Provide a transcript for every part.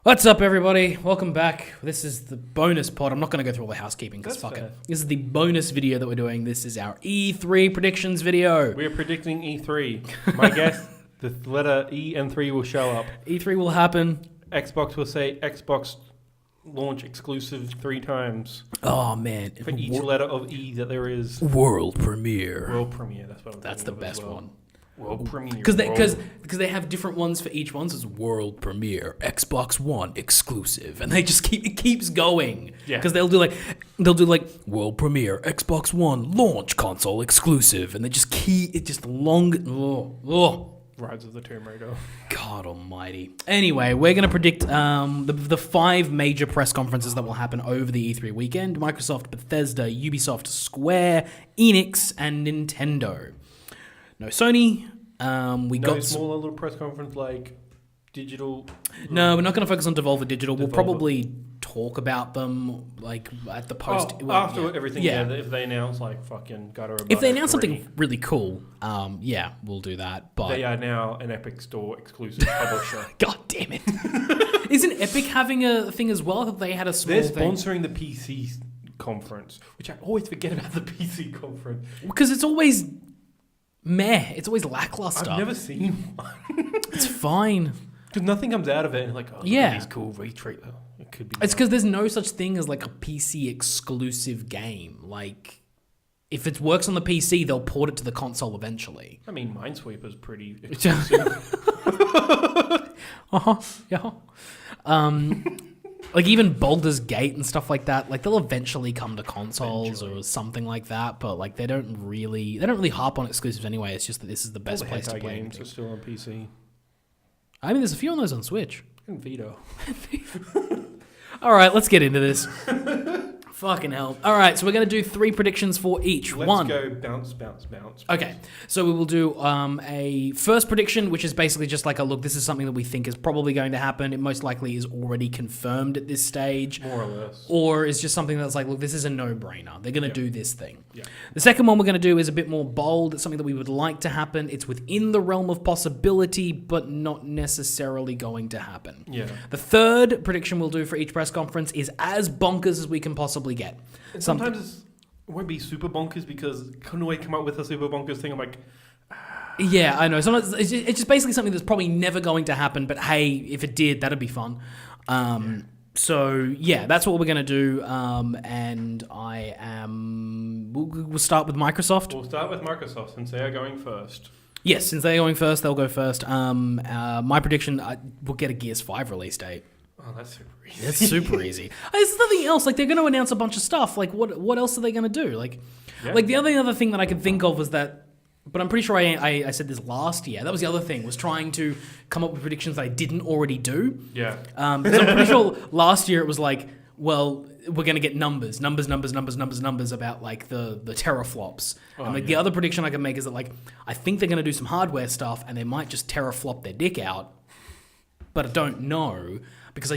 What's up, everybody? Welcome back. This is the bonus pod. I'm not going to go through all the housekeeping because fuck it. This is the bonus video that we're doing. This is our E3 predictions video. We are predicting E3. My guess, the letter E and 3 will show up. E3 will happen. Xbox will say Xbox launch exclusive 3 times. Oh, man. For each letter of E that there is. World premiere. World premiere, that's what I'm That's the best one. World premiere. Because they have different ones for each one. So it's world premiere, Xbox One exclusive, and they just it keeps going. Yeah. Because they'll do like world premiere, Xbox One launch console exclusive, and they just long. Rise of the Tomb Raider. God almighty. Anyway, we're going to predict the 5 major press conferences that will happen over the E3 weekend: Microsoft, Bethesda, Ubisoft, Square, Enix, and Nintendo. No Sony. No smaller little press conference like digital. No, we're not going to focus on Devolver Digital. We'll probably talk about them like at the post. After everything, if they announce like fucking Gutter. If they announce something really cool, we'll do that. But they are now an Epic Store exclusive publisher. God damn it! Isn't Epic having a thing as well? That they had a small. They're sponsoring the PC conference, which I always forget about the PC conference because it's always. Meh. It's always lackluster. I've never seen one. It's fine. Because nothing comes out of it. And like, oh, yeah. These cool retreat. It could be. It's because there's no such thing as like a PC exclusive game. Like, if it works on the PC, they'll port it to the console eventually. I mean, Minesweeper's pretty exclusive. Yeah. Like even Baldur's Gate and stuff like that, like they'll eventually come to consoles or something like that, but like they don't really harp on exclusives anyway. It's just that this is the best place to play games are still on PC. I mean, there's a few on those on Switch. And Vito. All right, let's get into this. Fucking hell. All right, so we're going to do 3 predictions for each. Let's go bounce, bounce, bounce. Okay, so we will do a first prediction, which is basically just like a look, this is something that we think is probably going to happen. It most likely is already confirmed at this stage. More or less. Or it's just something that's like, look, this is a no-brainer. They're going to do this thing. Yeah. The second one we're going to do is a bit more bold. It's something that we would like to happen. It's within the realm of possibility, but not necessarily going to happen. Yeah. The third prediction we'll do for each press conference is as bonkers as we can possibly get. And sometimes it won't be super bonkers because couldn't we come up with a super bonkers thing? I'm like, yeah, I know. Sometimes it's just basically something that's probably never going to happen. But hey, if it did, that'd be fun. So yeah, that's what we're gonna do. And we'll start with Microsoft. We'll start with Microsoft since they are going first. Yes, since they're going first, they'll go first. My prediction: we'll get a Gears 5 release date. Oh, that's super easy. That's super easy. There's nothing else. Like, they're going to announce a bunch of stuff. Like, what else are they going to do? Like the only other thing that I could think of was that, but I'm pretty sure I said this last year. That was the other thing, was trying to come up with predictions that I didn't already do. Yeah. Because I'm pretty sure last year it was like, well, we're going to get numbers about like the teraflops. And the other prediction I can make is that like, I think they're going to do some hardware stuff and they might just teraflop their dick out. But I don't know. Because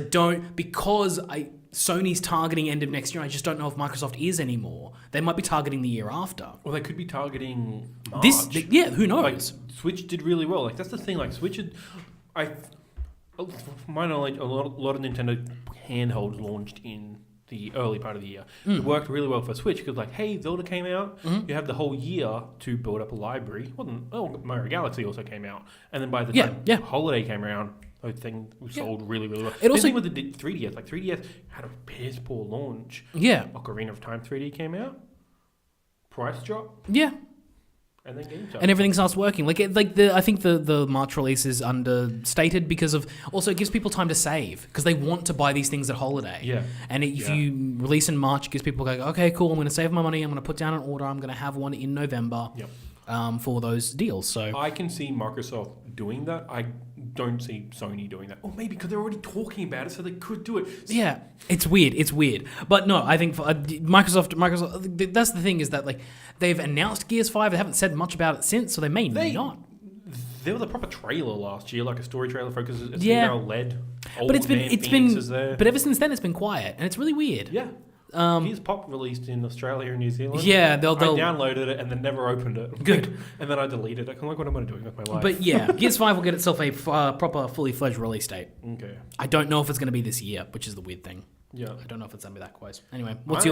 Sony's targeting end of next year. I just don't know if Microsoft is anymore. They might be targeting the year after. Well, they could be targeting March. Who knows? Like, Switch did really well. Like, that's the thing. Like, Switch had, from my knowledge, a lot of Nintendo handhelds launched in the early part of the year. It worked really well for Switch because, like, hey, Zelda came out. You have the whole year to build up a library. Mario Galaxy also came out, and then by the time holiday came around, the thing sold really, really well. It also, with the 3DS. Like, 3DS had a piss poor launch. Yeah. Ocarina of Time 3D came out. Price drop. Yeah. And then games and everything starts working. I think the March release is understated because of also it gives people time to save because they want to buy these things at holiday. Yeah. And if you release in March, it gives people like, okay, cool, I'm going to save my money. I'm going to put down an order. I'm going to have one in November. Yep. For those deals. So I can see Microsoft doing that. I don't see Sony doing that. Or maybe because they're already talking about it, so they could do it. Yeah, it's weird. But no, I think for, Microsoft, that's the thing is that like they've announced Gears 5. They haven't said much about it since, so they may not. There was a proper trailer last year, like a story trailer focus. It's female led. But but ever since then it's been quiet, and it's really weird. Yeah. Gears Pop released in Australia and New Zealand. Yeah, I they'll downloaded it and then never opened it. Good. And then I deleted it. I'm like, what am I doing with my life? But yeah, Gears 5 will get itself a proper, fully fledged release date. Okay. I don't know if it's going to be this year, which is the weird thing. Yeah. I don't know if it's going to be that close. Anyway, what's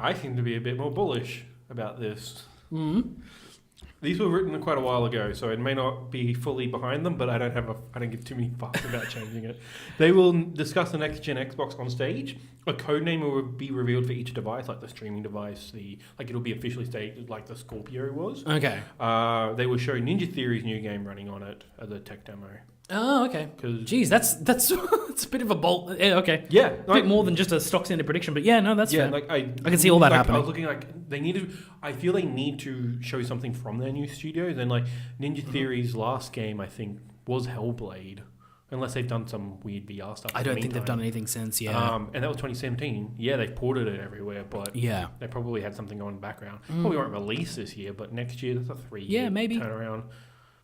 I seem to be a bit more bullish about this. Mm-hmm. These were written quite a while ago, so it may not be fully behind them, but I don't give too many fucks about changing it. They will discuss the next gen Xbox on stage. A codename will be revealed for each device, like the streaming device, it'll be officially stated like the Scorpio was. Okay. They will show Ninja Theory's new game running on it as a tech demo. Oh, okay. Jeez, that's it's a bit of a bolt. Yeah, okay. Yeah, a bit more than just a stock standard prediction, but yeah, no, that's fair. Like I can see all that happening. I was looking I feel they need to show something from their new studios, and like Ninja Theory's last game, I think, was Hellblade, unless they've done some weird VR stuff. I don't think they've done anything since. Yeah. And that was 2017. Yeah, they've ported it everywhere, but yeah, they probably had something on in the background. Probably won't release this year, but next year that's a 3-year maybe turnaround.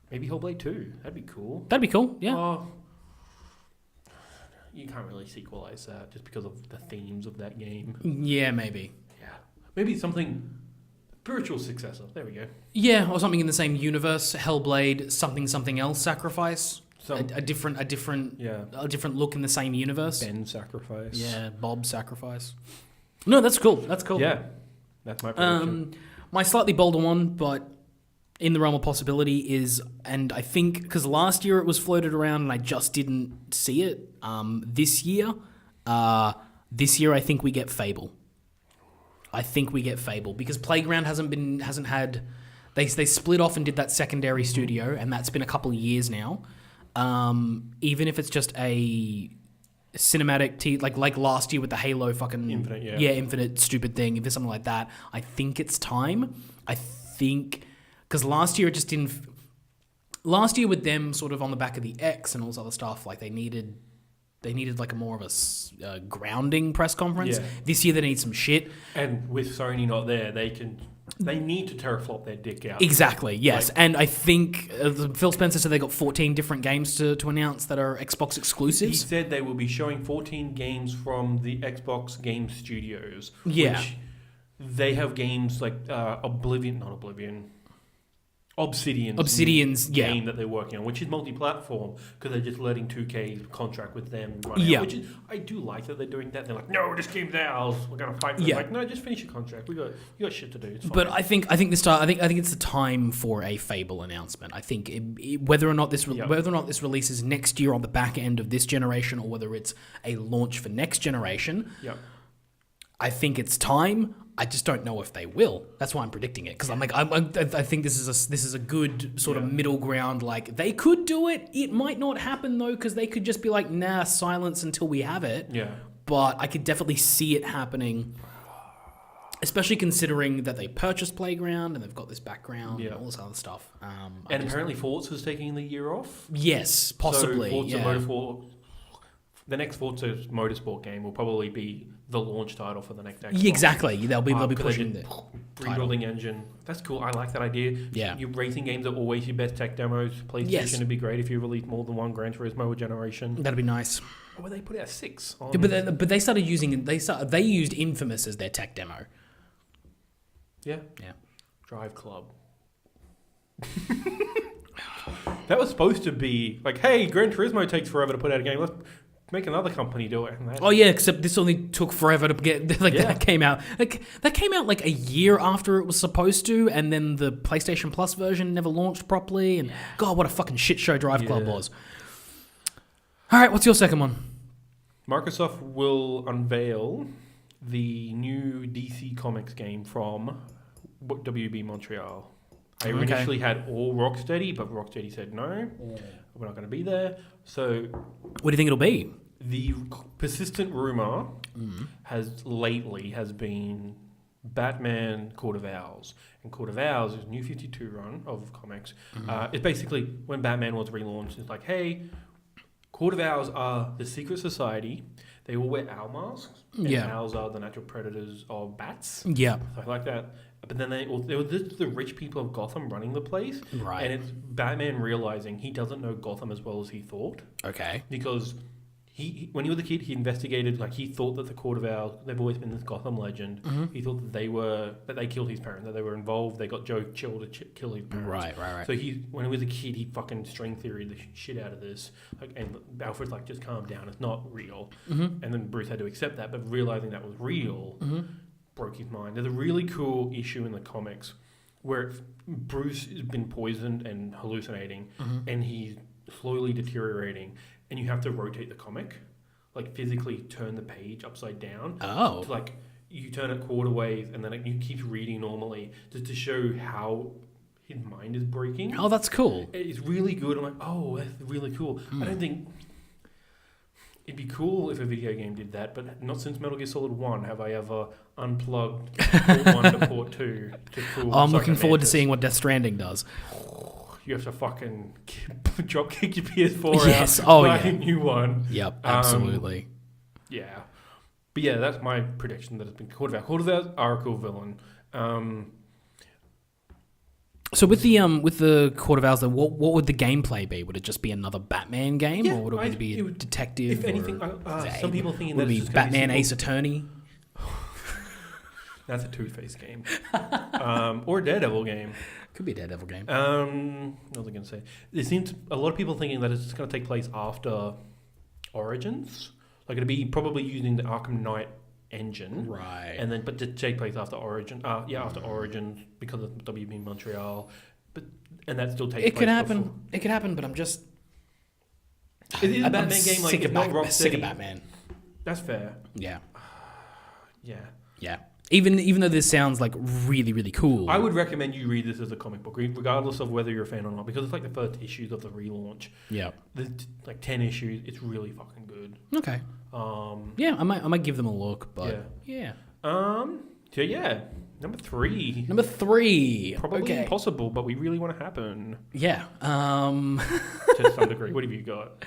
Maybe Hellblade 2. That'd be cool. That'd be cool. Yeah. You can't really sequelize that just because of the themes of that game. Yeah, maybe. Yeah. Maybe something spiritual successor. There we go. Yeah, or something in the same universe. Hellblade, something else. Sacrifice. A different look in the same universe. Ben Sacrifice. Yeah, Bob Sacrifice. No, that's cool. That's cool. Yeah, that's my prediction. My slightly bolder one, but in the realm of possibility is, and I think because last year it was floated around and I just didn't see it. This year I think we get Fable. I think we get Fable because Playground hasn't had. They split off and did that secondary studio, and that's been a couple of years now. Even if it's just a cinematic like last year with the Halo fucking Infinite stupid thing. If it's something like that, I think it's time. I think. Because last year it just didn't. Last year with them sort of on the back of the X and all this other stuff, like they needed like a more of a grounding press conference. Yeah. This year they need some shit. And with Sony not there, they need to teraflop their dick out. Exactly. Yes, and I think Phil Spencer said they got 14 different games to announce that are Xbox exclusives. He said they will be showing 14 games from the Xbox Game Studios. Yeah. Which they have games like Obsidian's game that they're working on, which is multi-platform because they're just letting 2K contract with them run out, which is, I do like that they're doing that. They're like, no, this game's ours. We're going to fight for it. Like, no, just finish your contract. You got shit to do. It's fine. But I think it's the time for a Fable announcement. I think whether or not this releases next year on the back end of this generation or whether it's a launch for next generation. Yeah. I think it's time. I just don't know if they will. That's why I'm predicting it because I'm like I think this is a good sort of middle ground. Like they could do it. It might not happen though because they could just be like, nah, silence until we have it. Yeah. But I could definitely see it happening, especially considering that they purchased Playground and they've got this background and all this other stuff. And apparently Forza's taking the year off. Yes, possibly. So Forza Motorsport. The next Forza Motorsport game will probably be the launch title for the next Xbox. Exactly. They'll be pushing the rebuilding engine. That's cool. I like that idea. Yeah. Your racing games are always your best tech demos. PlayStation would be great if you release more than one Gran Turismo a generation. That'd be nice. Or would they put out 6? But they started using they used Infamous as their tech demo. Yeah. Yeah. Drive Club. That was supposed to be like, hey, Gran Turismo takes forever to put out a game. Let's make another company do it. Oh yeah, except this only took forever to get that came out. That came out like a year after it was supposed to, and then the PlayStation Plus version never launched properly. And God, what a fucking shit show Drive Club was. All right, what's your second one? Microsoft will unveil the new DC Comics game from WB Montreal. They initially had all Rocksteady, but Rocksteady said no, we're not going to be there. So, what do you think it'll be? The persistent rumor has been Batman Court of Owls. And Court of Owls is a new 52 run of comics. It's basically when Batman was relaunched, it's like, hey, Court of Owls are the secret society. They all wear owl masks. And owls are the natural predators of bats. Yeah. So I like that. But then they were the rich people of Gotham running the place. Right. And it's Batman realizing he doesn't know Gotham as well as he thought. Okay. Because when he was a kid, he investigated. Like he thought that the Court of Owls, they've always been this Gotham legend. He thought that they killed his parents, that they were involved. They got Joe Chill to kill his parents. Right. So when he was a kid, he fucking string theoried the shit out of this. Like, and Alfred's like, just calm down, it's not real. And then Bruce had to accept that, but realizing that was real broke his mind. There's a really cool issue in the comics where Bruce has been poisoned and hallucinating, and he's slowly deteriorating. And you have to rotate the comic, like physically turn the page upside down. Oh. To like, you turn it quarterways and then you keep reading normally just to show how his mind is breaking. Oh, that's cool. It's really good. I'm like, oh, that's really cool. I don't think... It'd be cool if a video game did that, but not since Metal Gear Solid 1 have I ever unplugged Port 1 to Port 2 to cool... I'm looking forward to seeing what Death Stranding does. You have to fucking drop kick your PS4 yes. out. Oh, buy yeah. a new one. Yep, absolutely. Yeah. But yeah, that's my prediction that it's been Court of Owls. Court of Owls are a cool villain. So with the Court of Owls, then, what would the gameplay be? Would it just be another Batman game, or would it be a detective? If anything, some people thinking would that it it's be just gonna Batman be Ace Attorney? That's a Two-Face game. Or a Daredevil game. Could be a Daredevil game. What was I going to say? There seems a lot of people thinking that it's just going to take place after Origins. Like it'll be probably using the Arkham Knight engine, right? And then, but to take place after Origin, after Origins because of WB Montreal, and that still takes. It could happen. Before. It could happen, but I'm just. It is a Batman game. Like it's not Rocksteady. Sick of Batman. That's fair. Yeah. Yeah. Even though this sounds like really, really cool, I would recommend you read this as a comic book, regardless of whether you're a fan or not, because it's like the first issues of the relaunch. Yeah. There's like 10 issues. It's really fucking good. Okay. Yeah, I might give them a look, but yeah. So yeah, number three. Probably impossible, but we really want to happen. Yeah. To some degree. What have you got?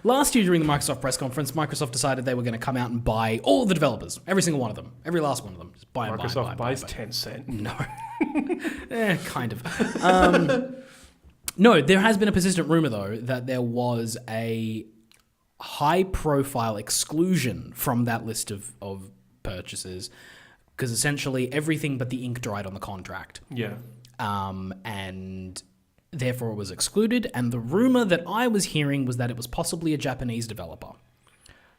Last year during the Microsoft press conference, Microsoft decided they were going to come out and buy all the developers, every single one of them, every last one of them. Just buy and Microsoft buys Tencent. No. Kind of. No, there has been a persistent rumor, though, that there was a high-profile exclusion from that list of purchases, because essentially everything but the ink dried on the contract. Yeah. And therefore it was excluded. And the rumor that I was hearing was that it was possibly a Japanese developer,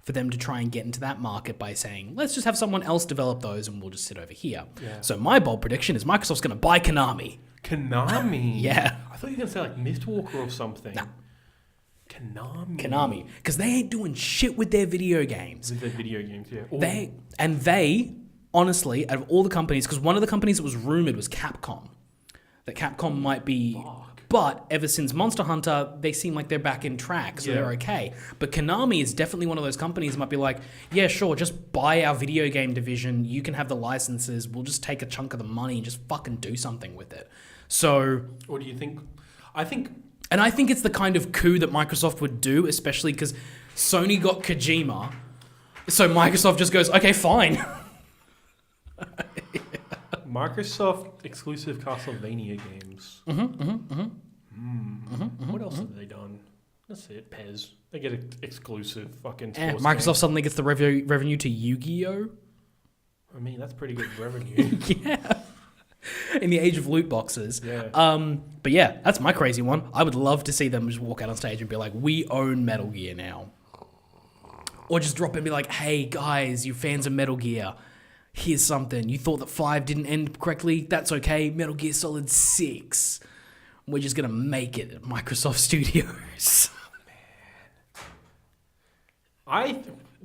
for them to try and get into that market by saying, let's just have someone else develop those and we'll just sit over here. Yeah. So my bold prediction is Microsoft's going to buy Konami. Konami? Yeah. I thought you were going to say like Mistwalker or something. No. Konami. Because they ain't doing shit with their video games. With their video games, yeah. They, honestly, out of all the companies, because one of the companies that was rumored was Capcom. That Capcom might be... But ever since Monster Hunter, they seem like they're back in track, so they're okay. But Konami is definitely one of those companies that might be like, yeah, sure, just buy our video game division. You can have the licenses. We'll just take a chunk of the money and just fucking do something with it. So... What do you think? And I think it's the kind of coup that Microsoft would do, especially because Sony got Kojima. So Microsoft just goes, okay, fine. Microsoft exclusive Castlevania games. What else have they done? That's it. Pez. They get exclusive fucking sports Microsoft games. Suddenly gets the revenue to Yu-Gi-Oh! I mean, that's pretty good revenue. Yeah. In the age of loot boxes. Yeah. But yeah, that's my crazy one. I would love to see them just walk out on stage and be like, we own Metal Gear now. Or just drop in and be like, hey guys, you fans of Metal Gear, here's something. You thought that 5 didn't end correctly? That's okay. Metal Gear Solid 6. We're just going to make it at Microsoft Studios.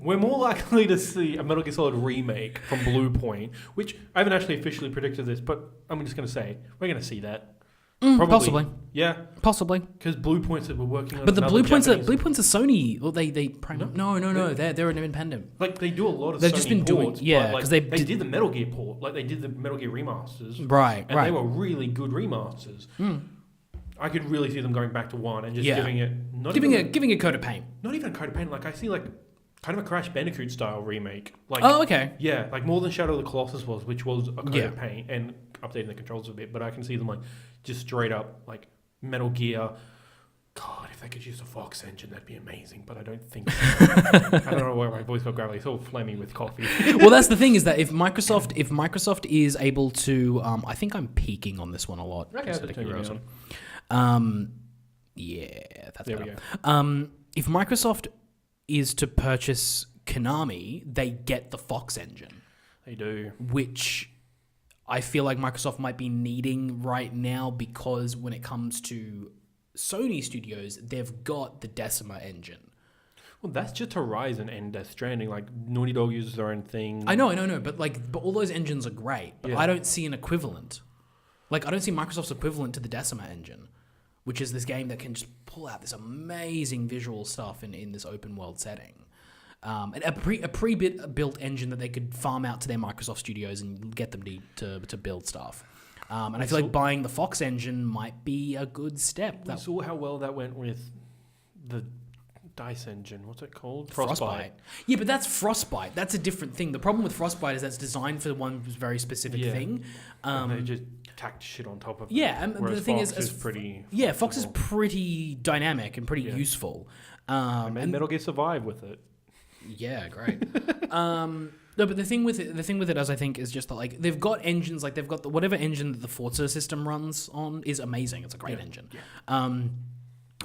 We're more likely to see a Metal Gear Solid remake from Blue Point, which I haven't actually officially predicted this, but I'm just going to say we're going to see that. Probably. Possibly. Yeah. Possibly. Because Blue Point said we're working on. But the Blue Point's a Japanese... Sony. Well, no. They're an independent. Like they do a lot of. They've Sony just been ports, doing because they did the Metal Gear port, like they did the Metal Gear remasters, right? And they were really good remasters. I could really see them going back to 1 and just giving it giving a coat of paint. Not even a coat of paint. Like I see like kind of a Crash Bandicoot style remake. Like okay. Yeah, like more than Shadow of the Colossus was, which was a coat of paint and updating the controls a bit. But I can see them like just straight up like Metal Gear. God, if if they could use a Fox engine, that'd be amazing. But I don't think. I don't know where my voice got gravelly. It's all phlegmy with coffee. Well, that's the thing is that if Microsoft is able to, I think I'm peaking on this one a lot. Okay, just I'll out of turn you curiosity. Yeah, that's There we better. go. If Microsoft is to purchase Konami, they get the Fox engine, They do. which I feel like Microsoft might be needing right now because when it comes to Sony studios, they've got the Decima engine. Well, that's just Horizon and Death Stranding. Like Naughty Dog uses their own thing. I know, but all those engines are great. But Yeah. I don't see an equivalent. Like I don't see Microsoft's equivalent to the Decima engine, which is this game that can just pull out this amazing visual stuff in this open world setting. And a pre-built engine that they could farm out to their Microsoft studios and get them to build stuff. And I feel like buying the Fox engine might be a good step. We saw how well that went with the Dice engine. What's it called? Frostbite. Yeah, but that's Frostbite. That's a different thing. The problem with Frostbite is that's designed for one very specific thing. And they just tacked shit on top of it. Yeah, and the thing Fox is pretty. Yeah, Fox is pretty dynamic and pretty useful. And Metal Gear Survive with it. Yeah, great. No, but the thing with it, as I think, is just that like they've got engines, like they've got whatever engine that the Forza system runs on is amazing. It's a great engine. Yeah.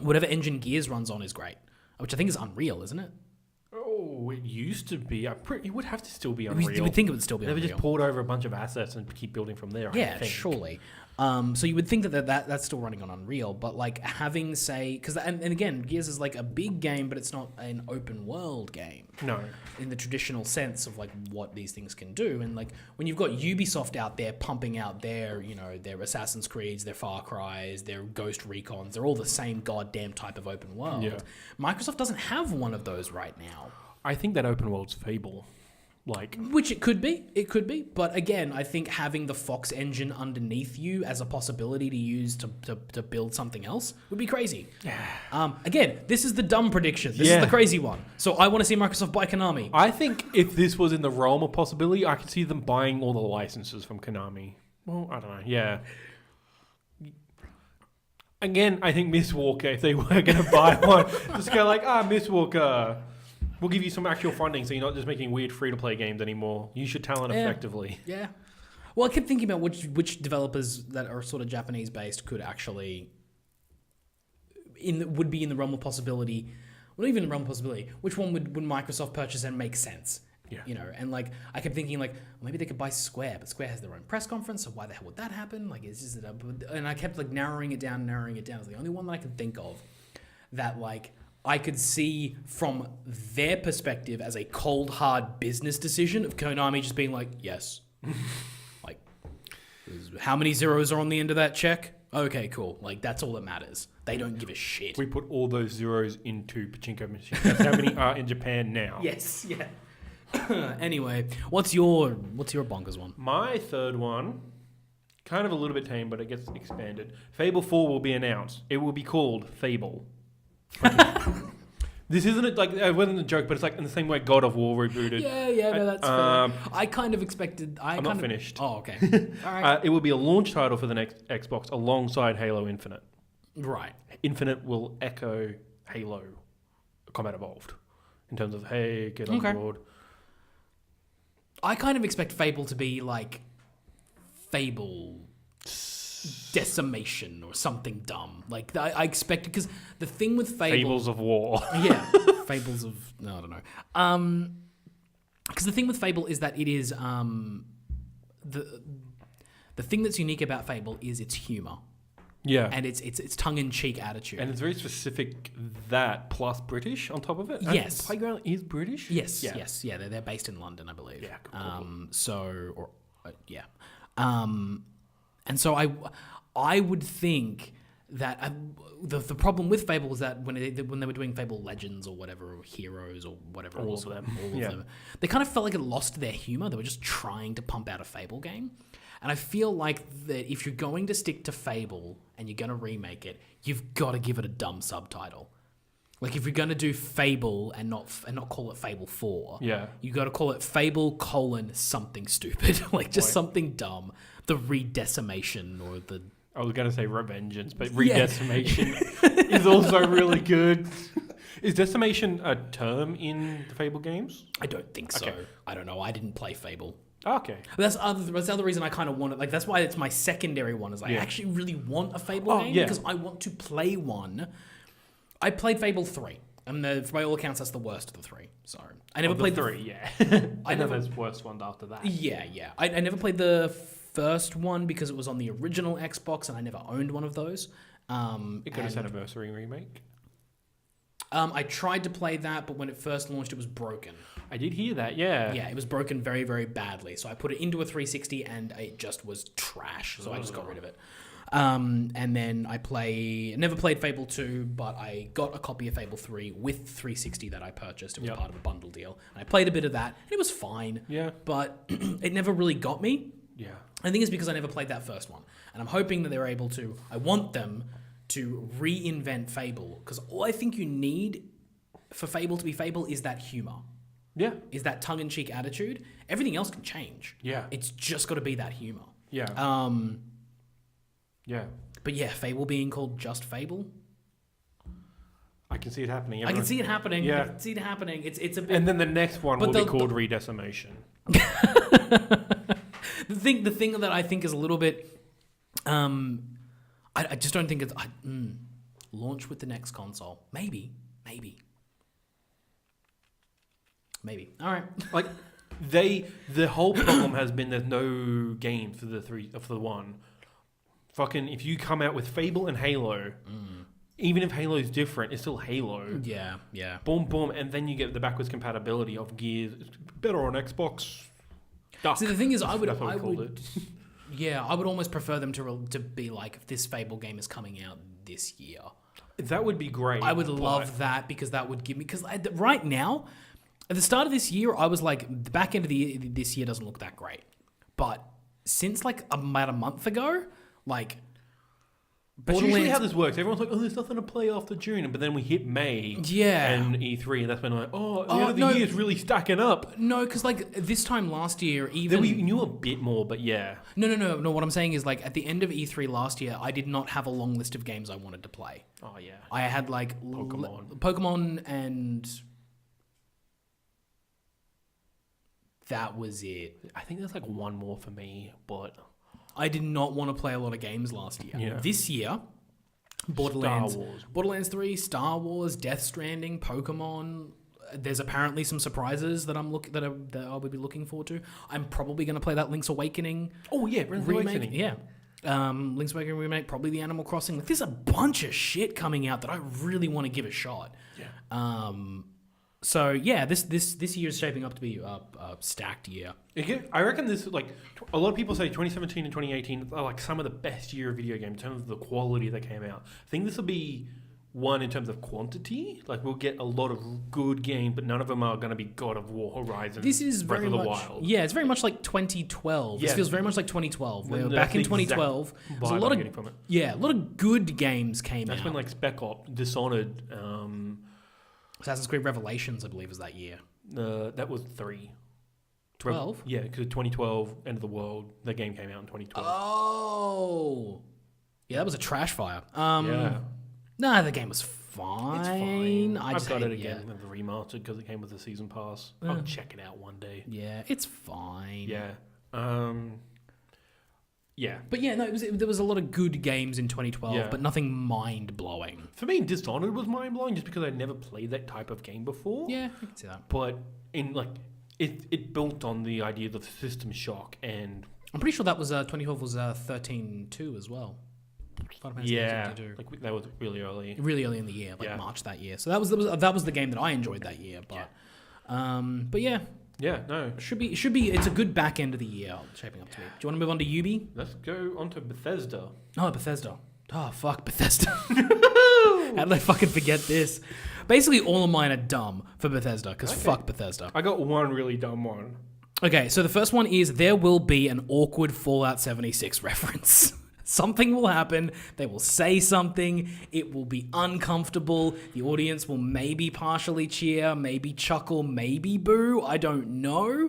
Whatever engine Gears runs on is great, which I think is Unreal, isn't it? Oh, it used to be. It would have to still be Unreal. You would think it would still be They Unreal. would just poured over a bunch of assets and keep building from there. I think. Surely. So you would think that's still running on Unreal, but like having because and again, Gears is like a big game, but it's not an open world game. No. In the traditional sense of like what these things can do, and like when you've got Ubisoft out there pumping out their Assassin's Creeds, their Far Cries, their Ghost Recons, they're all the same goddamn type of open world. Yeah. Microsoft doesn't have one of those right now. I think that open world's Fable. Which it could be, but again, I think having the Fox engine underneath you as a possibility to use to build something else would be crazy. Again, this is the dumb prediction. This is the crazy one. So I want to see Microsoft buy Konami. I think if this was in the realm of possibility, I could see them buying all the licenses from Konami. Well, I don't know. Yeah. Again, I think Miss Walker, if they were going to buy one, just go like, Miss Walker, we'll give you some actual funding so you're not just making weird free-to-play games anymore. Use your talent effectively. Yeah. Well, I kept thinking about which developers that are sort of Japanese-based could actually would be in the realm of possibility. Well, not even in the realm of possibility. Which one would Microsoft purchase and make sense? Yeah. And like I kept thinking like maybe they could buy Square, but Square has their own press conference, so why the hell would that happen? Like is it and I kept like narrowing it down. It's the only one that I could think of that like I could see from their perspective as a cold hard business decision of Konami just being like, yes. Like how many zeros are on the end of that check? Okay, cool. Like that's all that matters. They don't give a shit. We put all those zeros into pachinko machines. That's how many are in Japan now. Yes, yeah. Anyway, what's your bonkers one? My third one, kind of a little bit tame, but it gets expanded. Fable 4 will be announced. It will be called Fable. This isn't like it wasn't a joke, but it's like in the same way God of War rebooted. Yeah, no, that's fair. I kind of expected. I'm not finished. Oh, okay. All right. It will be a launch title for the next Xbox alongside Halo Infinite. Right. Infinite will echo Halo Combat Evolved in terms of hey, get on board. I kind of expect Fable to be like Fable Decimation or something dumb. Like I expect because the thing with Fable, Fables of War. Yeah, Fables of no, I don't know. Because the thing with Fable is that it is the thing that's unique about Fable is its humor. Yeah, and it's tongue-in-cheek attitude, and it's very specific. That plus British on top of it. Yes, and Playground is British. Yes, yeah. They're based in London, I believe. Yeah, cool. And so I would think that the problem with Fable was that when they were doing Fable Legends or whatever, or Heroes or whatever, all of them, they kind of felt like it lost their humor. They were just trying to pump out a Fable game. And I feel like that if you're going to stick to Fable and you're going to remake it, you've got to give it a dumb subtitle. Like if you're going to do Fable and not call it Fable 4, you got to call it Fable : something stupid, like just something dumb, the redecimation or the I was going to say Revengeance, but Redecimation is also really good. Is Decimation a term in the Fable games? I don't think so. Okay. I don't know. I didn't play Fable. Okay. But that's the other reason I kind of want it. Like, that's why it's my secondary one. Is I actually really want a Fable game because I want to play one. I played Fable 3. And by all accounts, that's the worst of the 3. So I never played 3. Yeah. I know never. there's worse ones after that. Yeah. I never played the first one because it was on the original Xbox, and I never owned one of those. It got its anniversary remake. I tried to play that, but when it first launched, it was broken. I did hear that, yeah. Yeah, it was broken very, very badly. So I put it into a 360, and it just was trash. So I just got rid of it. And then I never played Fable 2, but I got a copy of Fable 3 with 360 that I purchased. It was part of a bundle deal. And I played a bit of that, and it was fine. Yeah. But it never really got me. Yeah. I think it's because I never played that first one. And I'm hoping that they're able to... I want them to reinvent Fable. Because all I think you need for Fable to be Fable is that humor. Yeah. Is that tongue-in-cheek attitude. Everything else can change. Yeah. It's just got to be that humor. Yeah. Yeah. But yeah, Fable being called just Fable. I can see it happening. I can see it happening. Yeah. I can see it happening. It's a bit... And then the next one will be called Redecimation. The thing that I think is a little bit... I just don't think it's... launch with the next console. Maybe. All right. Like, the whole problem has been there's no game for the one. Fucking, if you come out with Fable and Halo, even if Halo's different, it's still Halo. Yeah. Boom, boom, and then you get the backwards compatibility of Gears. It's better on Xbox. Duck. See, the thing is, I would almost prefer them to be like, if this Fable game is coming out this year. That would be great. I would love that because that would give me... Because right now, at the start of this year, I was like, the back end of this year doesn't look that great. But since like about a month ago, like... But usually how this works, everyone's like, oh, there's nothing to play after June. But then we hit May and E3, and that's when like, the end of the year is really stacking up. No, because like this time last year, even... Then we knew a bit more, but yeah. No. What I'm saying is like at the end of E3 last year, I did not have a long list of games I wanted to play. Oh, yeah. I had like... Pokemon and... That was it. I think there's like one more for me, but... I did not want to play a lot of games last year. Yeah. This year, Borderlands 3, Star Wars, Death Stranding, Pokemon. There's apparently some surprises that I would be looking forward to. I'm probably going to play that Link's Awakening. Oh yeah, remake. Yeah. Link's Awakening remake, probably the Animal Crossing. Like, there's a bunch of shit coming out that I really want to give a shot. Yeah. So yeah, this year is shaping up to be a stacked year. I reckon this, like, a lot of people say 2017 and 2018 are like some of the best year of video games in terms of the quality that came out. I think this will be one in terms of quantity. Like, we'll get a lot of good games, but none of them are going to be God of War, Horizon, this is Breath very of the much, Wild. Yeah, it's very much like 2012. Yeah. This feels very much like 2012. Where back in 2012, there's a lot of good games came out. That's when like Spec Ops, Dishonored, Assassin's Creed Revelations, I believe, was that year. That was 3. 12? Yeah, because 2012, End of the World, the game came out in 2012. Oh! Yeah, that was a trash fire. Yeah. Nah, the game was fine. It's fine. I've got it again with the remastered because it came with the season pass. I'll check it out one day. Yeah, it's fine. Yeah. Yeah. But yeah, no, there was a lot of good games in 2012, but nothing mind-blowing. For me, Dishonored was mind-blowing just because I'd never played that type of game before. Yeah, I can see that. But it built on the idea of the system shock, and I'm pretty sure that was 2012 was 13.2 as well. Yeah, like that was really early in the year, like March that year. So that was the game that I enjoyed that year. But yeah. Yeah, no. Should be. It's a good back end of the year shaping up to be. Do you want to move on to Ubi? Let's go on to Bethesda. Oh, Bethesda. Oh, fuck Bethesda. How did I fucking forget this? Basically, all of mine are dumb for Bethesda, because fuck Bethesda. I got one really dumb one. Okay, so the first one is there will be an awkward Fallout 76 reference. Something will happen. They will say something. It will be uncomfortable. The audience will maybe partially cheer, maybe chuckle, maybe boo. I don't know.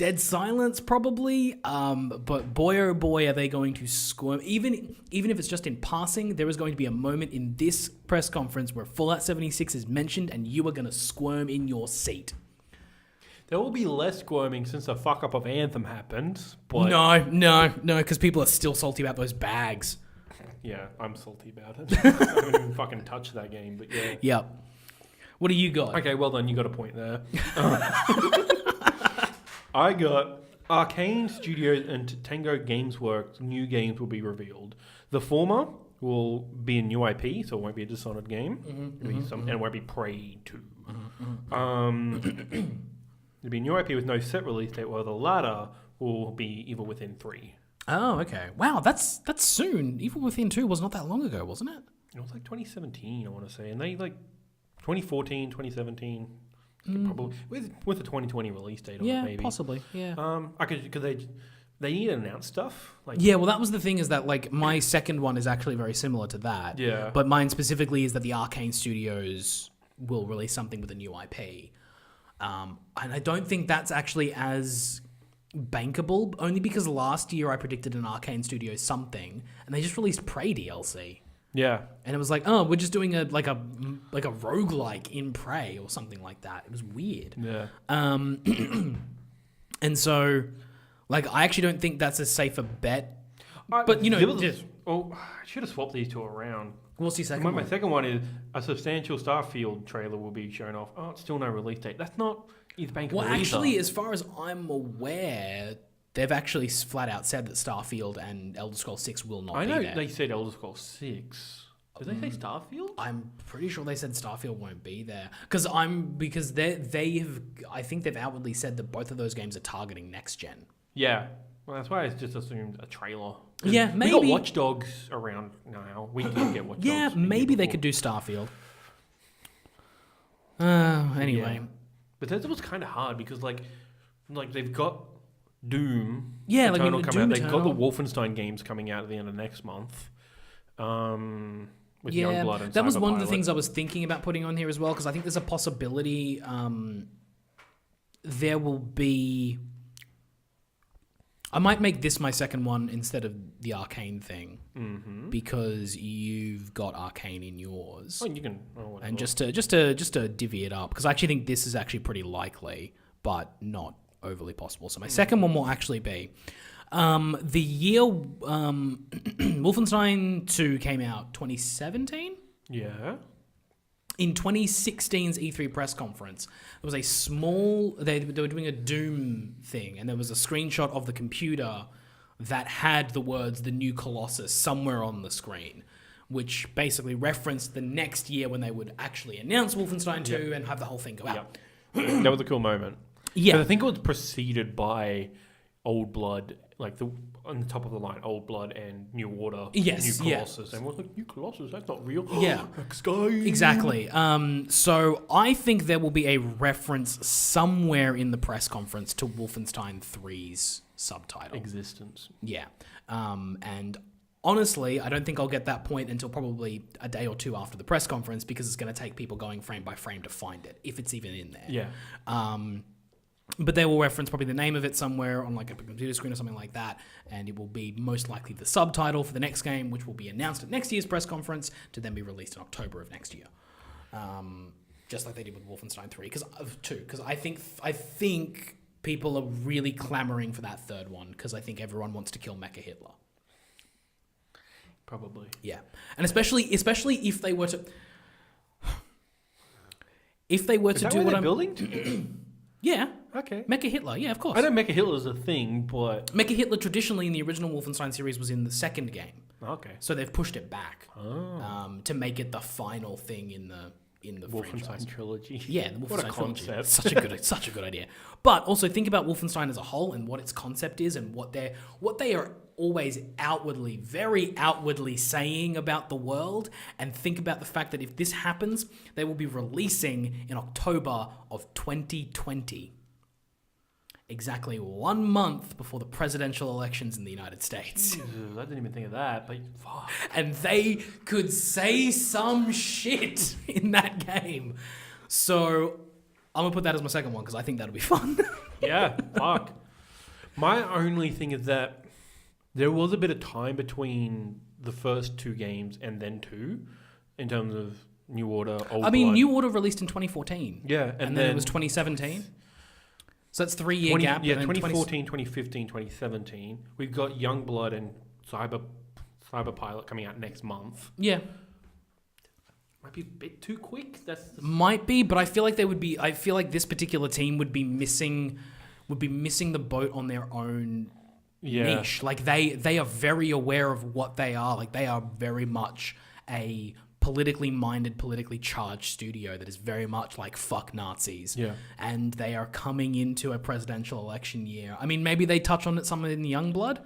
dead silence probably. But boy oh boy are they going to squirm. Even if it's just in passing, there is going to be a moment in this press conference where Fallout 76 is mentioned and you are going to squirm in your seat. There will be less squirming since the fuck up of Anthem happened. But No, because people are still salty about those bags. Yeah, I'm salty about it. I haven't even fucking touched that game, but yeah. Yep. What do you got? Okay, well done. You got a point there. I got Arcane Studios and Tango Games Works new games will be revealed. The former will be a new IP, so it won't be a Dishonored game. And it won't be Prey 2. It'll be a new IP with no set release date, while the latter will be Evil Within 3. Oh, okay. Wow, that's soon. Evil Within 2 was not that long ago, wasn't it? It was like 2017, I want to say. And they 2014, 2017... Probably with a 2020 release date on it, maybe. Possibly. Yeah. Because they need to announce stuff. Well, that was the thing is that my second one is actually very similar to that. Yeah. But mine specifically is that the Arcane Studios will release something with a new IP, and I don't think that's actually as bankable. Only because last year I predicted an Arcane Studios something, and they just released Prey DLC. Yeah. And it was like, oh, we're just doing a roguelike in Prey or something like that. It was weird. Yeah. And so, I actually don't think that's a safer bet. But, I should have swapped these two around. What's your second one? My second one is a substantial Starfield trailer will be shown off. Oh, it's still no release date. That's not either bankable Well, either. actually, as far as I'm aware... They've actually flat out said that Starfield and Elder Scrolls 6 will not be there. I know they said Elder Scrolls 6. Did they say Starfield? I'm pretty sure they said Starfield won't be there. Because they have... I think they've outwardly said that both of those games are targeting next gen. Yeah. Well, that's why I just assumed a trailer. Yeah, maybe. We got Watch Dogs around now. We can get Watch Dogs. Yeah, maybe they could do Starfield. Anyway. Yeah. But that was kind of hard because, they've got... Doom Eternal coming out. They've got the Wolfenstein games coming out at the end of next month. With Youngblood and that was one of the Cyberpilot. things I was thinking about putting on here as well, because I think there's a possibility there will be... I might make this my second one instead of the Arcane thing, because you've got Arcane in yours. Oh, you can... Oh, and just to divvy it up, because I actually think this is actually pretty likely, but not overly possible. So my second one will actually be the year Wolfenstein 2 came out 2017. Yeah. In 2016's E3 press conference, there was a small... They were doing a Doom thing, and there was a screenshot of the computer that had the words "The New Colossus" somewhere on the screen, which basically referenced the next year when they would actually announce Wolfenstein 2 and have the whole thing go out. Yep. That was a cool moment. Yeah. I think it was preceded by Old Blood, on the top of the line, Old Blood and New Order. Yes, New Colossus. And we're like, New Colossus, that's not real. Yeah. Sky. Exactly. So I think there will be a reference somewhere in the press conference to Wolfenstein 3's subtitle. Existence. Yeah. And honestly, I don't think I'll get that point until probably a day or two after the press conference, because it's going to take people going frame by frame to find it, if it's even in there. Yeah. But they will reference probably the name of it somewhere on a computer screen or something like that, and it will be most likely the subtitle for the next game, which will be announced at next year's press conference to then be released in October of next year. Just like they did with Wolfenstein 3, because I think people are really clamoring for that third one, because I think everyone wants to kill Mecha Hitler. Probably. Yeah. And especially if they were to... If they were to do what I'm... building? Yeah. Okay. Mecha Hitler, yeah, of course. I know Mecha Hitler is a thing, but... Mecha Hitler traditionally in the original Wolfenstein series was in the second game. Okay. So they've pushed it back to make it the final thing in the Wolfenstein franchise. trilogy. Yeah, the Wolfenstein What a trilogy. concept. Such a good idea. But also think about Wolfenstein as a whole and what its concept is and what they are always very outwardly saying about the world, and think about the fact that if this happens, they will be releasing in October of 2020. Exactly 1 month before the presidential elections in the United States. I didn't even think of that, but fuck. And they could say some shit in that game. So I'm going to put that as my second one, because I think that'll be fun. Yeah, fuck. My only thing is that there was a bit of time between the first 2 games and then 2 in terms of New Order, Old Blood. New Order released in 2014. Yeah, and then it was 2017. So that's 3-year gap. Yeah, and then 2014, 2015, 2017. We've got Young Blood and Cyber Pilot coming out next month. Yeah. Might be a bit too quick. Might be, but I feel like I feel like this particular team would be missing the boat on their own niche. Like they are very aware of what they are. Like they are very much a politically minded, politically charged studio that is very much like fuck Nazis. Yeah. And they are coming into a presidential election year. I mean, maybe they touch on it some in Youngblood,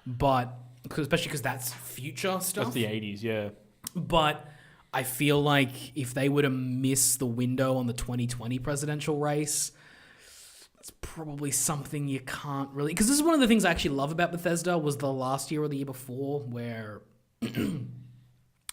but especially because that's future stuff. That's the 80s, yeah. But I feel like if they were to miss the window on the 2020 presidential race, it's probably something you can't really... Because this is one of the things I actually love about Bethesda was the last year or the year before where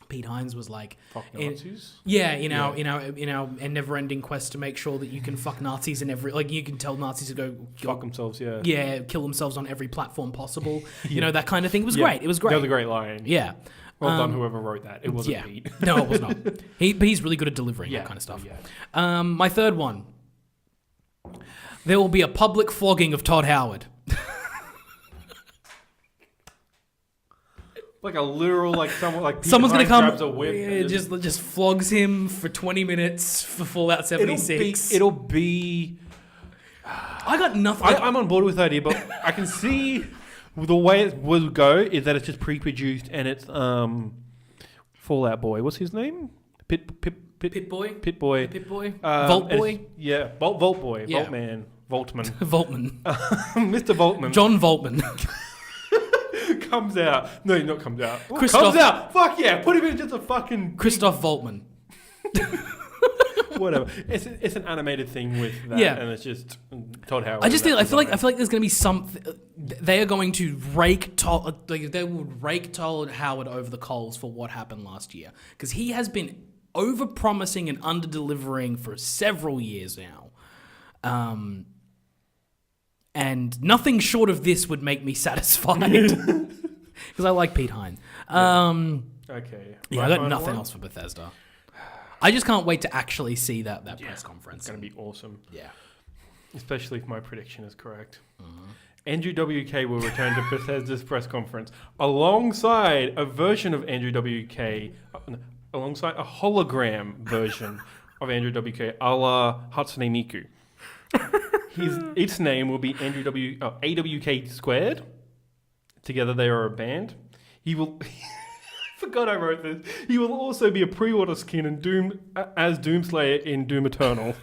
Pete Hines was like... Fuck Nazis? In our never-ending quest to make sure that you can fuck Nazis in every... Like, you can tell Nazis to go... Fuck themselves, yeah. Yeah, kill themselves on every platform possible. You know, that kind of thing. It was great. It was great. That was a great line. Yeah. Well done, whoever wrote that. It wasn't Pete. No, it was not. But he's really good at delivering that kind of stuff. Yeah. My third one. There will be a public flogging of Todd Howard. Like a literal, like someone, like Pete someone's gonna Hines come, grabs a whip, and just flogs him for 20 minutes for Fallout 76. It'll be. I got nothing. I'm on board with the idea, but I can see the way it will go is that it's just pre-produced and it's Fallout Boy. What's his name? Pit Boy. Pit Boy. Pit Boy. Vault Boy. Yeah, Vault Boy. Yeah. Voltman. Voltman. Voltman. Mr. Voltman. John Voltman. Comes out. No, not comes out. Christoph- Comes out. Fuck yeah. Put him in just a fucking... Christoph Voltman. Whatever. It's an animated thing with that, and it's just Todd Howard. I feel like there's going to be something. They are going to rake Todd. Like they will rake Todd Howard over the coals for what happened last year because he has been over-promising and under-delivering for several years now. And nothing short of this would make me satisfied because I like Pete Hine. Okay. Yeah, I got nothing else for Bethesda. I just can't wait to actually see that press conference. It's going to be awesome. Yeah. Especially if my prediction is correct. Andrew WK will return to Bethesda's press conference alongside a version of Andrew WK, alongside a hologram version of Andrew WK a la Hatsune Miku. Its name will be AWK squared. Together they are a band. He will... forgot I wrote this. He will also be a pre-order skin in Doom as Doomslayer in Doom Eternal.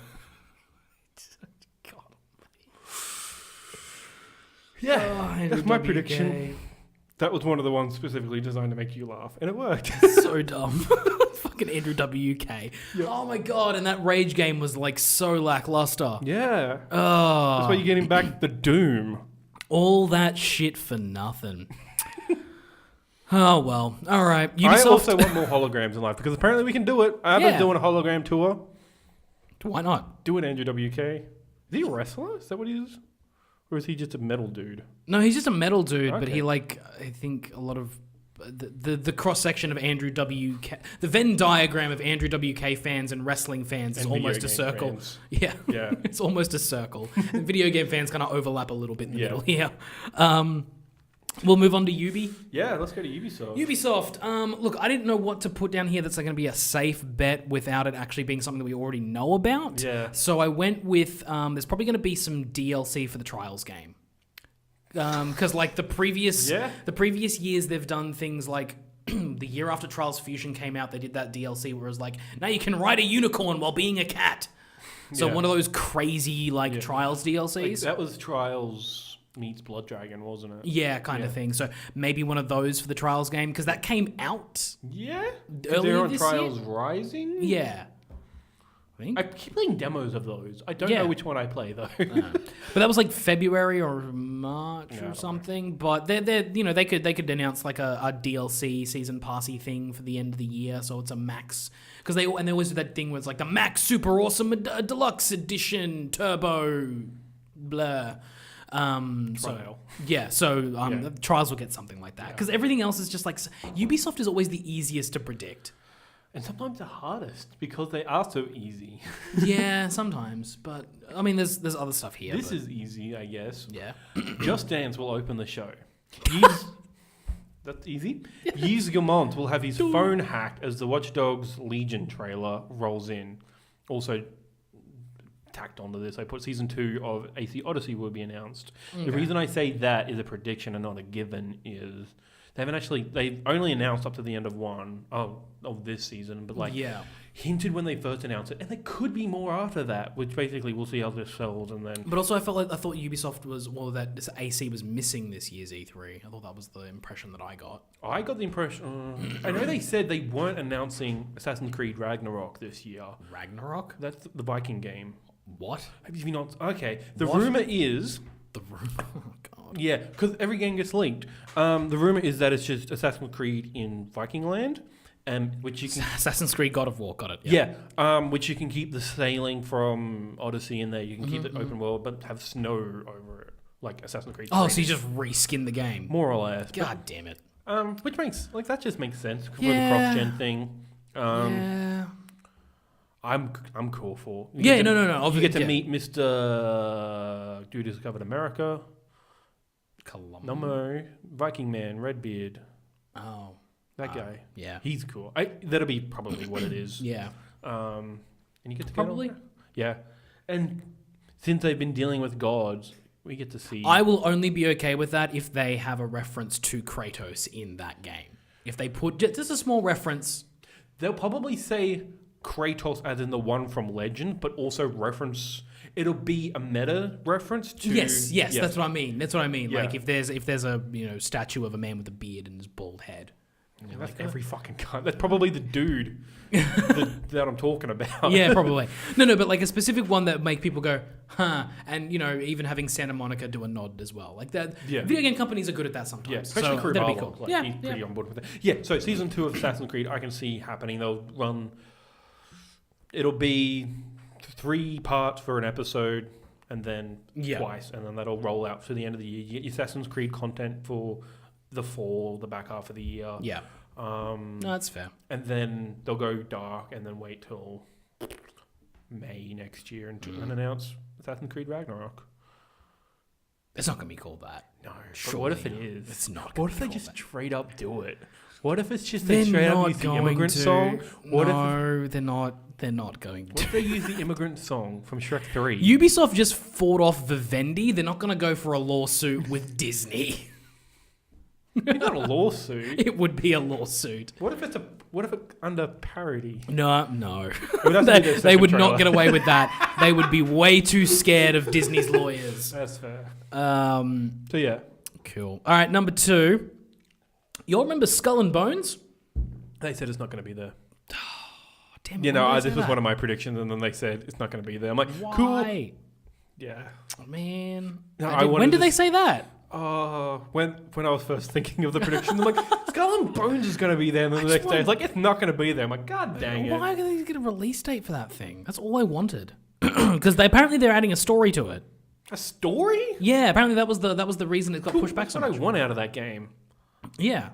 Yeah, that's my prediction. That was one of the ones specifically designed to make you laugh, and it worked. So dumb. Fucking Andrew WK. Yep. Oh my god, and that Rage game was like so lackluster. Yeah. Oh. That's why you're getting back the Doom. All that shit for nothing. Oh, well. All right. Ubisoft. I also want more holograms in life because apparently we can do it. I've been doing a hologram tour. Why not? Do it, Andrew WK. Is he a wrestler? Is that what he is? Or is he just a metal dude? No, he's just a metal dude, but Okay. he I think a lot of the cross-section of Andrew WK, the Venn diagram of Andrew WK fans and wrestling fans is And almost video a game circle. fans. Yeah. Yeah. It's almost a circle. And video game fans kind of overlap a little bit in the Yeah. middle here. We'll move on to Ubi. Yeah, let's go to Ubisoft. Ubisoft. Look, I didn't know what to put down here that's going to be a safe bet without it actually being something that we already know about. Yeah. So I went with there's probably going to be some DLC for the Trials game. Because like the previous years they've done things like the year after Trials Fusion came out, they did that DLC where it was like, now you can ride a unicorn while being a cat. So one of those crazy Trials DLCs. Like, that was Trials meets Blood Dragon, wasn't it? Yeah, kind of thing. So maybe one of those for the Trials game because that came out. Yeah. Earlier They're on this Trials year? Rising. Yeah. I keep playing demos of those. I don't know which one I play though. But that was like February or March or something. But they could announce like a DLC season passy thing for the end of the year, so it's a max because they always do that thing where it's like the max super awesome deluxe edition turbo blah. Trial. Trials will get something like that because everything else is just like Ubisoft is always the easiest to predict. And sometimes the hardest because they are so easy. Yeah, sometimes. But, I mean, there's other stuff here. This is easy, I guess. Yeah. Just Dance will open the show. That's easy. Yves Guillemot will have his phone hacked as the Watch Dogs Legion trailer rolls in. Also, tacked onto this, I put Season 2 of AC Odyssey will be announced. Okay. The reason I say that is a prediction and not a given is... They've only announced up to the end of this season, but hinted when they first announced it, and there could be more after that, which basically we'll see how this sells, and then. But also, I thought Ubisoft that AC was missing this year's E3. I thought that was the impression that I got. I got the impression. I know they said they weren't announcing Assassin's Creed Ragnarok this year. Ragnarok? That's the Viking game. What? Have you not? Okay. The rumor is. The rumor. Oh god. Yeah, because every game gets leaked. The rumor is that it's just Assassin's Creed in Viking Land, which you can Assassin's Creed God of War. Got it. Yeah. Which you can keep the sailing from Odyssey in there. You can keep it open world, but have snow over it, like Assassin's Creed 3. Oh, so you just reskin the game, more or less. God damn it. Which makes that just makes sense for the cross-gen thing. Yeah. I'm cool for. No. You get to meet Mr. Dude Who Discovered America. No, Viking Man, Redbeard. Oh. That guy. Yeah. He's cool. That'll be probably what it is. Yeah. And you get to probably. Yeah. And since they've been dealing with gods, we get to see... I will only be okay with that if they have a reference to Kratos in that game. If they put just a small reference... They'll probably say Kratos as in the one from Legend, but also reference... It'll be a meta reference to... Yes, that's what I mean. Yeah. Like if there's a statue of a man with a beard and his bald head. Yeah, that's every fucking guy. That's probably the dude that I'm talking about. Yeah, probably. No, but like a specific one that make people go, huh, and even having Santa Monica do a nod as well. Like that. Yeah. Video game companies are good at that sometimes. Yeah, especially so Crew that'd Harlow. be cool. He's pretty on board with it. Yeah, so Season 2 of Assassin's Creed I can see happening. They'll run... It'll be 3 parts for an episode and then twice, and then that'll roll out to the end of the year. You get your Assassin's Creed content for the fall, the back half of the year. Yeah. No, that's fair. And then they'll go dark and then wait till May next year and announce Assassin's Creed Ragnarok. It's not going to be called that. No. But what if it is? It's not. What if they just straight up do it? What if it's just they straight up use the immigrant song? They're not. They're not going to. What if they use the immigrant song from Shrek 3? Ubisoft just fought off Vivendi. They're not going to go for a lawsuit with Disney. It's not a lawsuit. It would be a lawsuit. What if it's under parody? No. They would not get away with that. They would be way too scared of Disney's lawyers. That's fair. So yeah. Cool. All right, number 2. You all remember Skull and Bones? They said it's not going to be there. Damn. This was one of my predictions, and then they said it's not going to be there. I'm like, why? Cool. Yeah. Oh, man. No, when did they say that? When I was first thinking of the prediction, I'm like, Skull and Bones is going to be there, and then the next day it's like, it's not going to be there. I'm like, God dang it. Why are they get a release date for that thing? That's all I wanted. Because they're adding a story to it. A story? Yeah, apparently that was the reason it got pushed back so much. That's what I want out of that game. Yeah.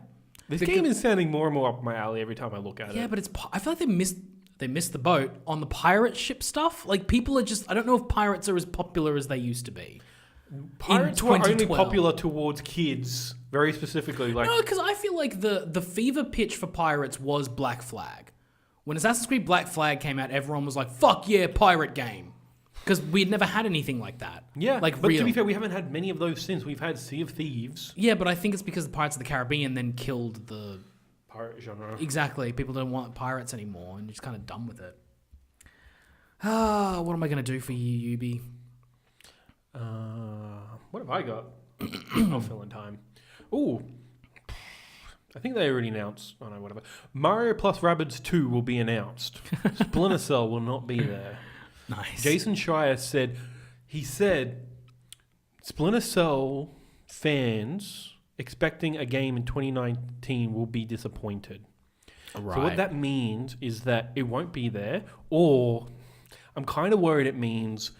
This game is sounding more and more up my alley every time I look at it. Yeah, but I feel like they missed the boat on the pirate ship stuff. Like, people are just... I don't know if pirates are as popular as they used to be. Pirates were only popular towards kids, very specifically. Like, no, because I feel like the fever pitch for pirates was Black Flag. When Assassin's Creed Black Flag came out, everyone was like, fuck yeah, pirate game. Because we'd never had anything like that. Yeah, like but to be fair, we haven't had many of those since. We've had Sea of Thieves. Yeah, but I think it's because the Pirates of the Caribbean then killed the... pirate genre. Exactly. People don't want pirates anymore, and you're just kind of done with it. What am I going to do for you, Ubi? What have I got? I'll fill in time. Ooh. I think they already announced... Oh, no, whatever. Mario plus Rabbids 2 will be announced. Splinter Cell will not be there. Nice. Jason Schreier said... He said... Splinter Cell fans expecting a game in 2019 will be disappointed. Right. So what that means is that it won't be there, or I'm kind of worried it means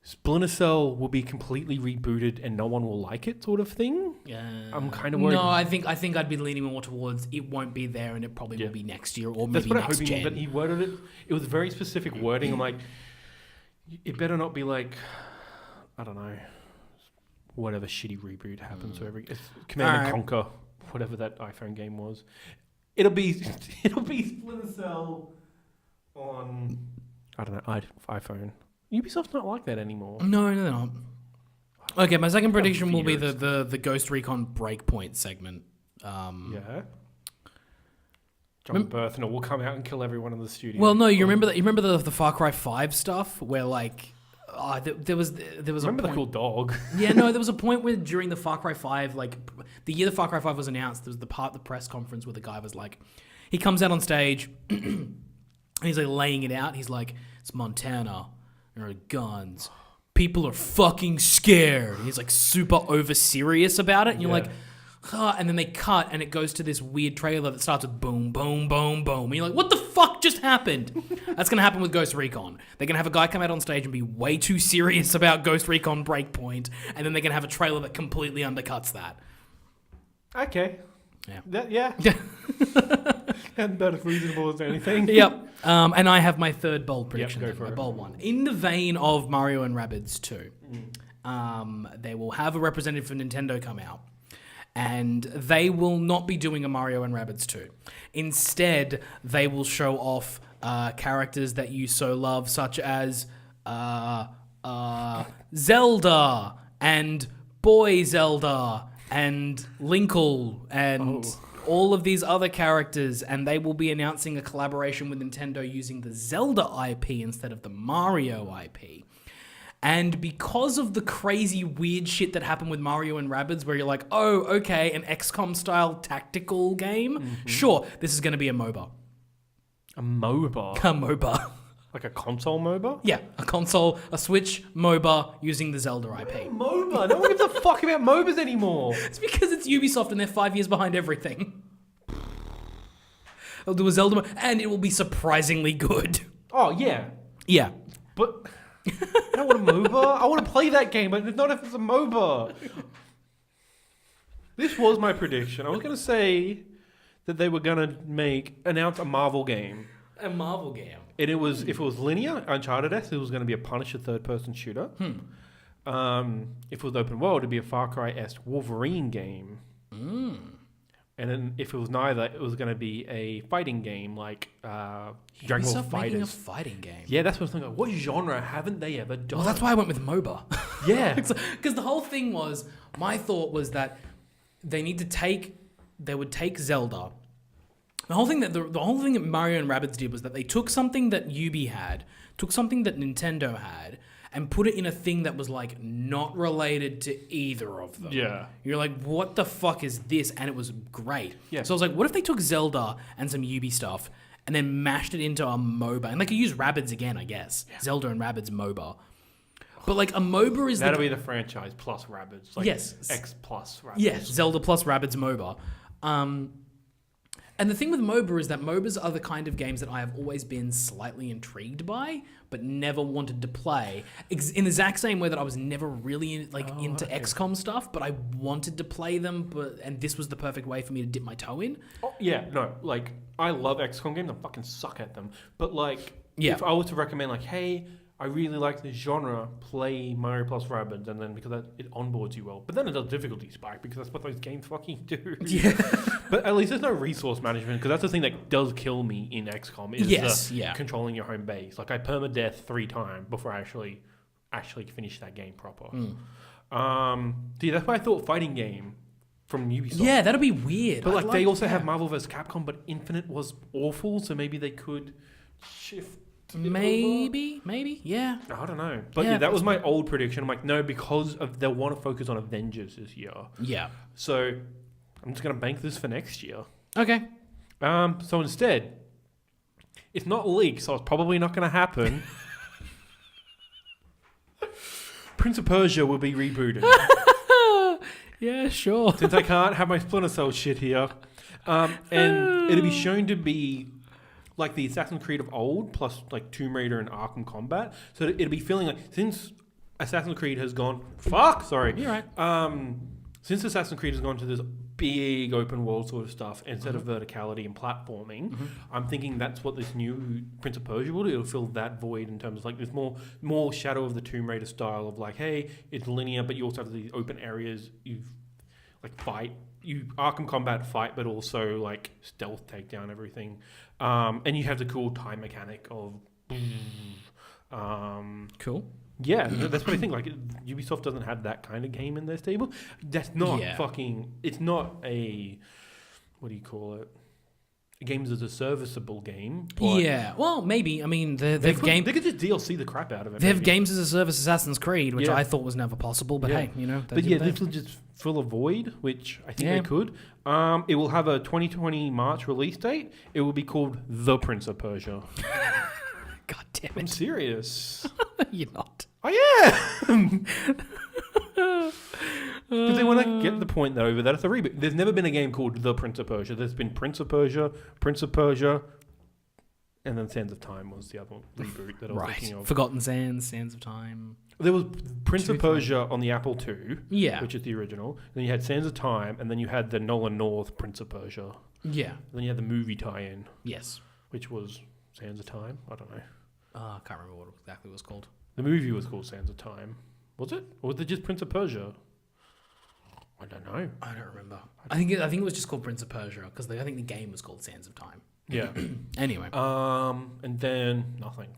Splinter Cell will be completely rebooted and no one will like it, sort of thing. Yeah, I'm kind of worried. No, I think I'd be leaning more towards it won't be there and it probably will be next year or maybe next gen. But he worded it. It was very specific wording. I'm like, it better not be like, I don't know, whatever shitty reboot happens. It's Command and Conquer, whatever that iPhone game was. It'll be Splinter Cell on, I don't know, iPhone. Ubisoft's not like that anymore. No, they're not. Okay, my second prediction will be the Ghost Recon Breakpoint segment. Yeah. John Berthnell will come out and kill everyone in the studio. Well, no, you remember that? You remember the Far Cry 5 stuff where like, there was remember the cool dog? Yeah, no, there was a point where during the Far Cry 5, like the year the Far Cry 5 was announced, there was the press conference where the guy was like, he comes out on stage and he's like laying it out. He's like, it's Montana. There are guns. People are fucking scared. He's like super over serious about it. And you're like, and then they cut and it goes to this weird trailer that starts with boom, boom, boom, boom. And you're like, what the fuck just happened? That's going to happen with Ghost Recon. They're going to have a guy come out on stage and be way too serious about Ghost Recon Breakpoint. And then they're going to have a trailer that completely undercuts that. Okay. Yeah. And about as reasonable as anything. Yep. And I have my third bold prediction. Go for my it. bold one. In the vein of Mario and Rabbids 2, they will have a representative from Nintendo come out. And they will not be doing a Mario and Rabbids 2. Instead, they will show off characters that you so love, such as Zelda and Boy Zelda and Linkle and all of these other characters, and they will be announcing a collaboration with Nintendo using the Zelda IP instead of the Mario IP. And because of the crazy weird shit that happened with Mario and Rabbids, where you're like, oh, okay, an XCOM style tactical game, sure, this is going to be a MOBA. A MOBA? A MOBA. Like a console MOBA? Yeah, a Switch MOBA using the Zelda IP. MOBA? No one gives a fuck about MOBAs anymore. It's because it's Ubisoft and they're 5 years behind everything. They'll do a Zelda and it will be surprisingly good. Oh, yeah. Yeah. But I don't want a MOBA. I want to play that game, but not if it's a MOBA. This was my prediction. I was going to say that they were going to announce a Marvel game. A Marvel game. And it was, if it was linear, Uncharted-esque, it was going to be a Punisher third-person shooter. If it was open world, it'd be a Far Cry-esque Wolverine game. And then if it was neither, it was going to be a fighting game like Dragon Ball Fighters. Making a fighting game. Yeah, that's what I was thinking. What genre haven't they ever done? Well, that's why I went with MOBA. Yeah. Because the whole thing was, my thought was that they would take Zelda. The whole thing that Mario and Rabbids did was that they took something that Ubi had, took something that Nintendo had, and put it in a thing that was like not related to either of them. Yeah. You're like, what the fuck is this? And it was great. Yeah. So I was like, what if they took Zelda and some Ubi stuff and then mashed it into a MOBA? And they could use Rabbids again, I guess. Yeah. Zelda and Rabbids MOBA. But like a MOBA is that'll be the franchise plus Rabbids. Like yes. X plus Rabbids. Yes, Zelda plus Rabbids MOBA. And the thing with MOBA is that MOBAs are the kind of games that I have always been slightly intrigued by, but never wanted to play. In the exact same way that I was never really into XCOM stuff, but I wanted to play them, and this was the perfect way for me to dip my toe in. Oh, yeah, no, like, I love XCOM games, I fucking suck at them. But like, if I was to recommend like, hey, I really like this genre, play Mario plus Rabbids, and then because it onboards you well. But then it does difficulty spike because that's what those games fucking do. Yeah. But at least there's no resource management because that's the thing that does kill me in XCOM is controlling your home base. Like I permadeath 3 times before I actually finish that game proper. Dude, that's why I thought fighting game from Ubisoft. Yeah, that'd be weird. But like they also have Marvel vs. Capcom, but Infinite was awful, so maybe they could shift. Maybe, yeah. I don't know. But yeah, that was my old prediction. I'm like, no, because they'll want to focus on Avengers this year. Yeah. So I'm just going to bank this for next year. Okay. So instead, it's not leaked, so it's probably not going to happen. Prince of Persia will be rebooted. Yeah, sure. Since I can't have my Splinter Cell shit here. And it'll be shown to be like the Assassin's Creed of old, plus like Tomb Raider and Arkham Combat. So it'll be feeling like, since Assassin's Creed has gone... Fuck! Sorry. You're right. Since Assassin's Creed has gone to this big open world sort of stuff instead of verticality and platforming, I'm thinking that's what this new Prince of Persia will do. It'll fill that void in terms of like there's more Shadow of the Tomb Raider style of like, hey, it's linear, but you also have these open areas. You Arkham combat fight, but also like stealth takedown everything, and you have the cool time mechanic of. Cool. Yeah, that's what I think. Like, Ubisoft doesn't have that kind of game in their stable. That's not fucking... It's not a... What do you call it? A games as a serviceable game. Yeah, well, maybe. I mean, They could just DLC the crap out of it. They have games as a service Assassin's Creed, which Yeah. I thought was never possible, but hey, you know. But yeah, this will just fill a void, which I think they could. It will have a 2020 March release date. It will be called The Prince of Persia. God damn I'm it. serious. You're not. I am. Because they want to get the point though that it's a reboot. There's never been a game called The Prince of Persia. There's been Prince of Persia, and then Sands of Time was the other reboot that I was thinking of. Forgotten Sands, Sands of Time. There was Prince of Persia on the Apple II, which is the original. Then you had Sands of Time, and then you had the Nolan North Prince of Persia. Yeah. And then you had the movie tie-in. Yes. Which was Sands of Time. I don't know. I can't remember what exactly it was called. The movie was called Sands of Time. Was it? Or was it just Prince of Persia? I don't know. I don't remember. I think it was just called Prince of Persia because I think the game was called Sands of Time. Yeah. Anyway. And then nothing.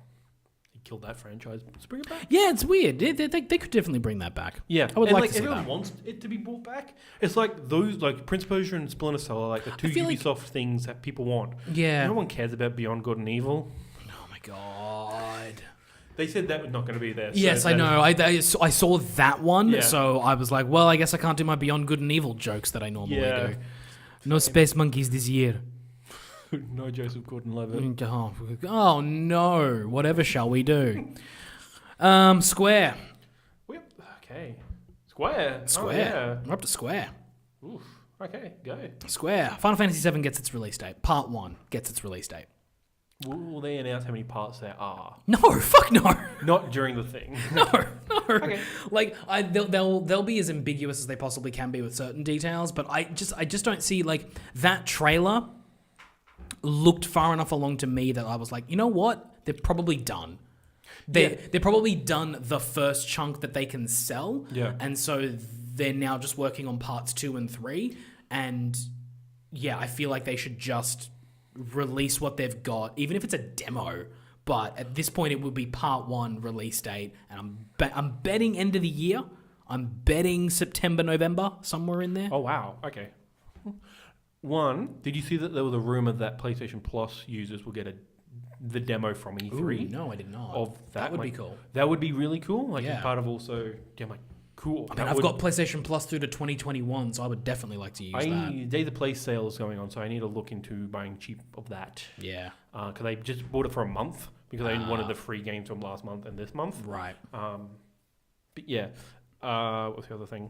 He killed that franchise. Let's bring it back. Yeah, it's weird. They could definitely bring that back. Yeah, I would like to see everyone that. wants it to be brought back. It's like those, like Prince of Persia and Splinter Cell are like the two Ubisoft things that people want. Yeah. No one cares about Beyond Good and Evil. Oh my god. They said that was not going to be there. Yes, so I know. I saw that one, Yeah. so I was like, well, I guess I can't do my Beyond Good and Evil jokes that I normally do. No Space Monkeys this year. No Joseph Gordon-Levitt. Oh no! Whatever shall we do? Square. Okay. Square. Square. Oh, yeah. We're up to Square. Oof. Okay, go. Square. Final Fantasy VII gets its release date. Part 1 gets its release date. Will they announce how many parts there are? No, fuck no. Not during the thing. No. Okay. Like they'll be as ambiguous as they possibly can be with certain details, but I just don't see like that trailer looked far enough along to me that I was like, you know what? They're probably done. They're probably done the first chunk that they can sell. Yeah. And so they're now just working on parts 2 and 3. And yeah, I feel like they should just release what they've got, even if it's a demo. But at this point, it would be part 1 release date. And I'm betting end of the year. I'm betting September, November, somewhere in there. Oh, wow. Okay. One, did you see that there was a rumor that PlayStation Plus users will get the demo from E3? Ooh, no, I did not. Of that would be cool. That would be really cool. Like, Yeah. part of also, like, cool. I mean, I've got PlayStation Plus through to 2021, so I would definitely like to use that. Days of Play sale is going on, so I need to look into buying cheap of that. Yeah. Because I just bought it for a month because I wanted the free games from last month and this month. Right. But yeah. What's the other thing?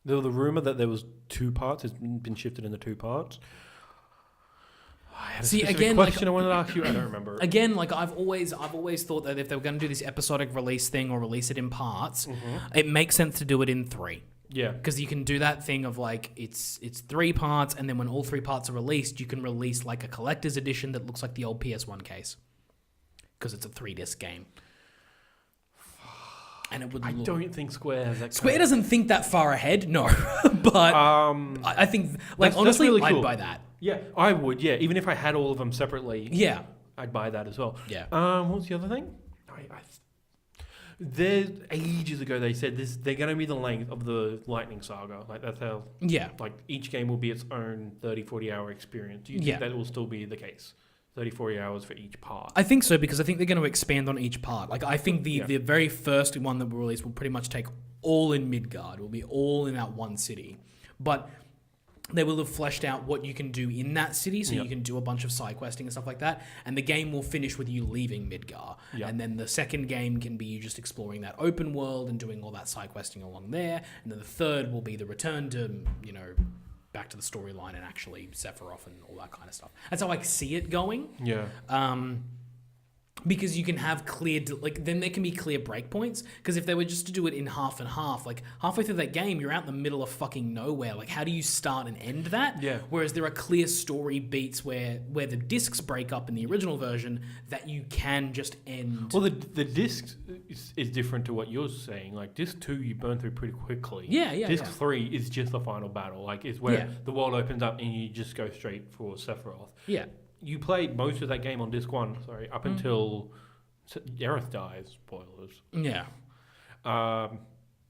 There was a rumor that there was 2 parts. It's been shifted into 2 parts. I had a specific question I wanted to ask you. I don't remember. Again, like I've always thought that if they were going to do this episodic release thing or release it in parts, it makes sense to do it in 3. Yeah. Because you can do that thing of like it's 3 parts, and then when all 3 parts are released, you can release like a collector's edition that looks like the old PS1 case. Because it's a 3-disc game. And it would. I don't think Square has that. Square doesn't think that far ahead, no. But I think, like, honestly, really cool. I'd buy that. Yeah, I would. Yeah, even if I had all of them separately. Yeah, I'd buy that as well. Yeah. What was the other thing? There's ages ago they said this. They're going to be the length of the Lightning Saga. Like that's how. Yeah. Like each game will be its own 30-40 hour experience. Do you think that will still be the case? 30-40 hours for each part. I think so, because I think they're going to expand on each part. Like I think the very first one that will release will pretty much take all in Midgard. Will be all in that one city, but they will have fleshed out what you can do in that city, so you can do a bunch of side questing and stuff like that. And the game will finish with you leaving Midgard, and then the second game can be you just exploring that open world and doing all that side questing along there. And then the third will be the return to back to the storyline and actually Sephiroth and all that kind of stuff. That's how I see it going. Yeah. Because you can have then there can be clear breakpoints. Because if they were just to do it in half and half, like halfway through that game, you're out in the middle of fucking nowhere. Like, how do you start and end that? Yeah. Whereas there are clear story beats where the discs break up in the original version that you can just end. Well, the disc is different to what you're saying. Like, disc 2, you burn through pretty quickly. Yeah. Disc 3 is just the final battle. Like, it's where the world opens up and you just go straight for Sephiroth. Yeah. You played most of that game on disc 1, up until Aerith dies. Spoilers. Yeah.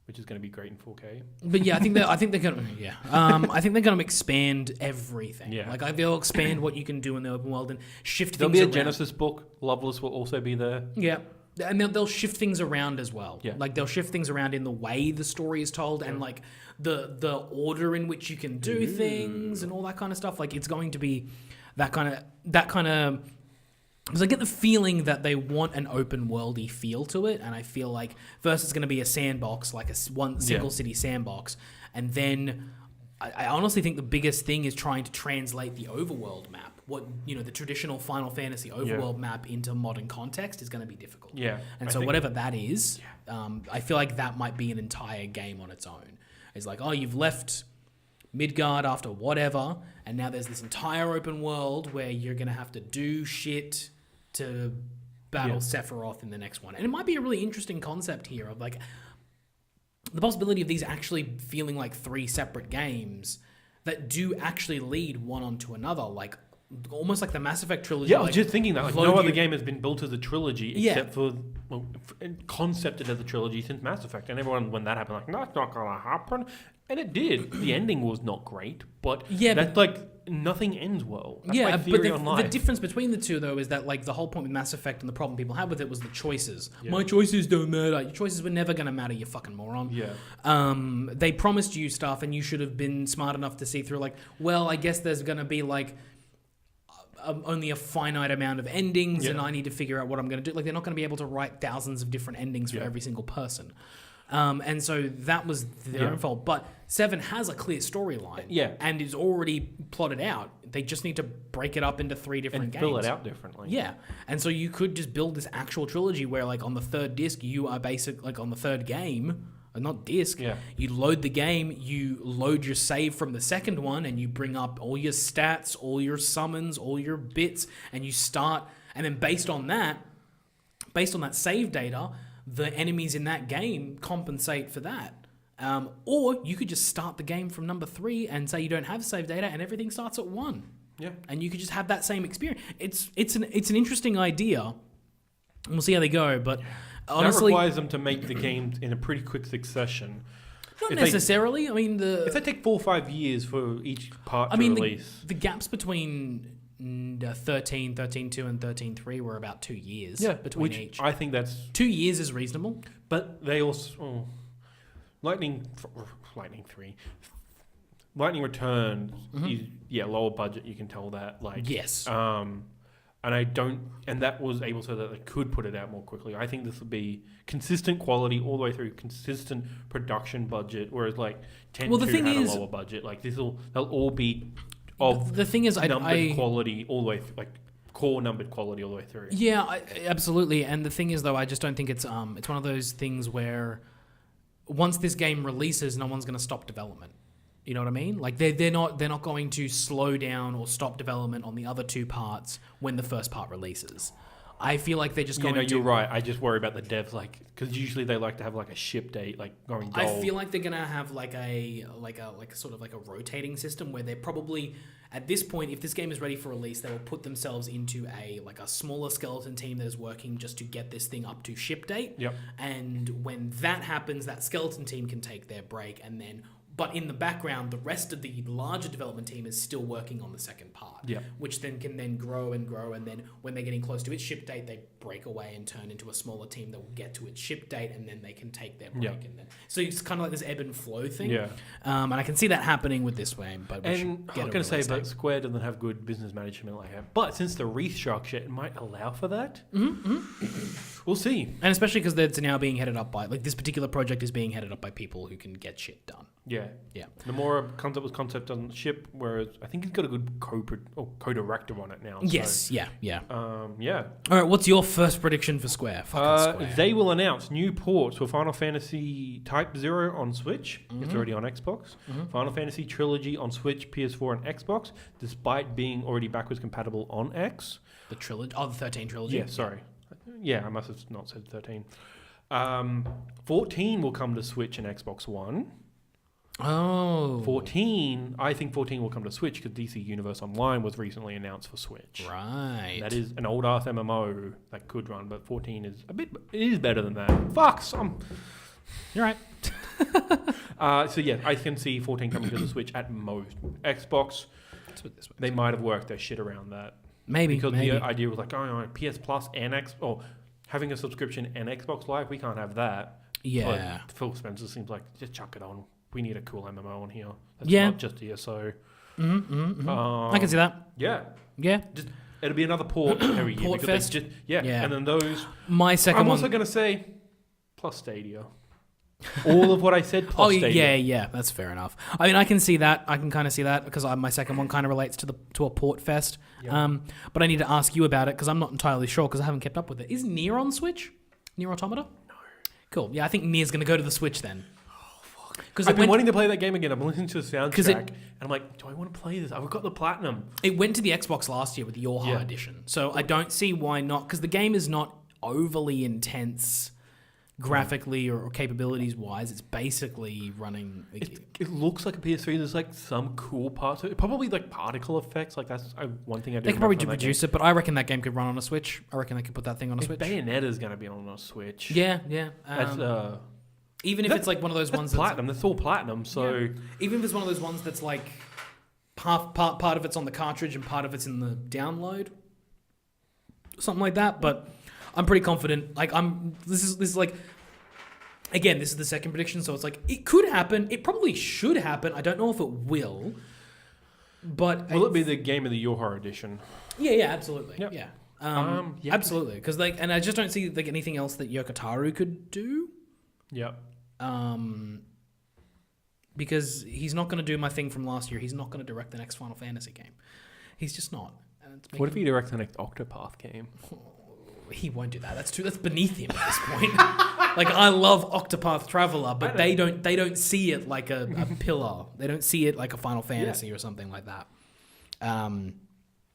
Which is going to be great in 4K. But yeah, I think they're going to I think they're going to expand everything. Yeah. Like they'll expand what you can do in the open world and shift There'll things be a around. Genesis book. Loveless will also be there. Yeah. And they'll shift things around as well. Yeah. Like they'll shift things around in the way the story is told and like the order in which you can do things and all that kind of stuff. Like it's going to be that kind of because I get the feeling that they want an open worldy feel to it, and I feel like first it's going to be a sandbox, like one single city sandbox, and then I honestly think the biggest thing is trying to translate the overworld map. What the traditional Final Fantasy overworld map into modern context is going to be difficult. Yeah, and so whatever that is, I feel like that might be an entire game on its own. It's like, oh, you've left Midgard after whatever, and now there's this entire open world where you're going to have to do shit to battle Sephiroth in the next one. And it might be a really interesting concept here of like the possibility of these actually feeling like 3 separate games that do actually lead one onto another, like almost like the Mass Effect trilogy. Yeah, I was just thinking that like no other game has been built as a trilogy except for concepted as a trilogy since Mass Effect. And everyone, when that happened, like, no, it's not going to happen. And it did. The ending was not great, but that's like nothing ends well. That's my theory on life. The difference between the two, though, is that like the whole point with Mass Effect and the problem people had with it was the choices. Yeah. My choices don't matter. Your choices were never going to matter, you fucking moron. Yeah. They promised you stuff, and you should have been smart enough to see through. Like, well, I guess there's going to be like only a finite amount of endings, and I need to figure out what I'm going to do. Like, they're not going to be able to write thousands of different endings for every single person. And so that was their own fault. But 7 has a clear storyline. And is already plotted out. They just need to break it up into 3 different games. And fill it out differently. Yeah. And so you could just build this actual trilogy where, like, on the 3rd disc, you are on the 3rd game, not disc, you load the game, you load your save from the 2nd one, and you bring up all your stats, all your summons, all your bits, and you start. And then based on that save data, the enemies in that game compensate for that. Or you could just start the game from number 3 and say you don't have save data and everything starts at 1. Yeah. And you could just have that same experience. It's an interesting idea. And we'll see how they go, but honestly, that requires them to make the games in a pretty quick succession. Not necessarily. I mean, if they take 4 or 5 years for each part to release. The gaps between 13.2 and 13.3 were about 2 years between each. I think that's 2 years is reasonable. But they also Lightning 3, Lightning Return is lower budget. You can tell that. Like yes. And that was able so that they could put it out more quickly. I think this will be consistent quality all the way through, consistent production budget. Whereas like 10.2 had a lower budget. Like they'll all be. The thing is, numbered quality all the way like core numbered quality all the way through. Yeah, absolutely. And the thing is, though, I just don't think it's one of those things where once this game releases, no one's going to stop development. You know what I mean? Like they're not going to slow down or stop development on the other 2 parts when the first part releases. I feel like they're just going to... you're right. I just worry about the devs, like, because usually they like to have like a ship date, like going gold. I feel like they're gonna have like a sort of like a rotating system where they're probably at this point, if this game is ready for release, they will put themselves into a smaller skeleton team that is working just to get this thing up to ship date. Yep. And when that happens, that skeleton team can take their break, and then. But in the background, the rest of the larger development team is still working on the second part, which then can grow and grow. And then when they're getting close to its ship date, they break away and turn into a smaller team that will get to its ship date, and then they can take their break. And then so it's kind of like this ebb and flow thing. Yeah. And I can see that happening with this game. But I'm going to say, but Square doesn't have good business management like that. But since the restructure, it might allow for that. We'll see. And especially because it's now being headed up by this particular project is being headed up by people who can get shit done. Yeah. Yeah. Yeah. Nomura comes up with concept on the ship, whereas I think he's got a good co-director on it now. Yes. So, Yeah. yeah. All right. What's your first prediction for Square? Fucking Square. They will announce new ports for Final Fantasy Type 0 on Switch. It's already on Xbox. Final Fantasy Trilogy on Switch, PS4, and Xbox, despite being already backwards compatible on X. The trilogy? Oh, the 13 trilogy? Yeah, sorry. Yeah, I must have not said 13. 14 will come to Switch and Xbox One. Oh. 14, I think 14 will come to Switch because DC Universe Online was recently announced for Switch. Right. That is an old ass MMO that could run, but 14 is it is better than that. Fuck, You're right. So yeah, I can see 14 coming to the Switch at most. Xbox, they might have worked their shit around that. Maybe. Because the idea was like, PS Plus and having a subscription and Xbox Live, we can't have that. Yeah. But Phil Spencer seems like, just chuck it on. We need a cool MMO on here. That's not just ESO. I can see that. Yeah. Yeah. It'll be another port every year. Port Fest. Yeah. And then those. My second I'm one. also going to say plus Stadia. All of what I said plus Stadia. Yeah, that's fair enough. I mean, I can see that. I can kind of see that because my second one kind of relates to a Port Fest. Yeah. But I need to ask you about it because I'm not entirely sure because I haven't kept up with it. Is Nier on Switch? Nier Automata? No. Cool. Yeah, I think Nier's going to go to the Switch then. Because I've been wanting to play that game again. I've been listening to the soundtrack, and I'm like, do I want to play this? I've got the platinum. It went to the Xbox last year with the Yoha edition, so I don't see why not. Because the game is not overly intense graphically or capabilities wise. It's basically running. It looks like a PS3. There's like some cool parts. Probably like particle effects. Like that's one thing I do. They could probably produce it, but I reckon that game could run on a Switch. I reckon they could put that thing on a Switch. Bayonetta's going to be on a Switch. Yeah. That's even if it's like one of those ones that's platinum, that's all platinum. So even if it's one of those ones that's like part of it's on the cartridge and part of it's in the download, something like that. But I'm pretty confident. Like this is like, again, this is the second prediction, so it's like it could happen. It probably should happen. I don't know if it will. But will it be the Game of the Year Horror Edition? Yeah, absolutely. Yep. Yeah. Yeah. Absolutely. Because and I just don't see like anything else that Yoko Taro could do. Yep. Because he's not going to do my thing from last year. He's not going to direct the next Final Fantasy game. He's just not. What if he directs the next Octopath game? He won't do that. That's beneath him at this point. Like I love Octopath Traveler, but they don't see it like a pillar. They don't see it like a Final Fantasy or something like that.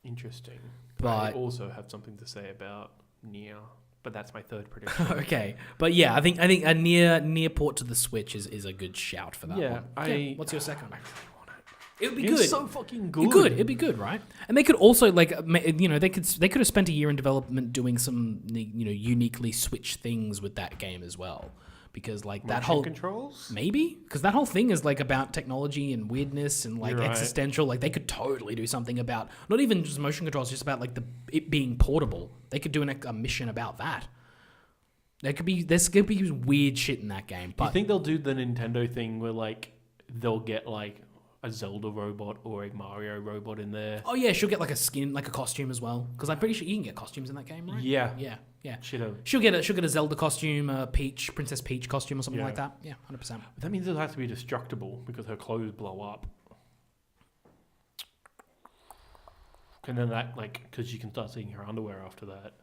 Interesting. But I also have something to say about Nier. But that's my third prediction. Okay, but yeah, I think a near port to the Switch is a good shout for that one. What's your second? I really want it. It would be It's good. so fucking good. It'd be good, right? And they could also they could have spent a year in development doing some uniquely Switch things with that game as well. Because like that whole controls, maybe because that whole thing is like about technology and weirdness and like existential. Like they could totally do something about not even just motion controls, just about like it being portable. They could do a mission about that. There's gonna be weird shit in that game. But you think they'll do the Nintendo thing where like they'll get like a Zelda robot or a Mario robot in there? Oh yeah, she'll get like a skin, like a costume as well. Because I'm pretty sure you can get costumes in that game, right? Yeah. She'll get a Zelda costume, a Princess Peach costume or something like that. Yeah, 100%. That means it has to be destructible because her clothes blow up. And then that because you can start seeing her underwear after that.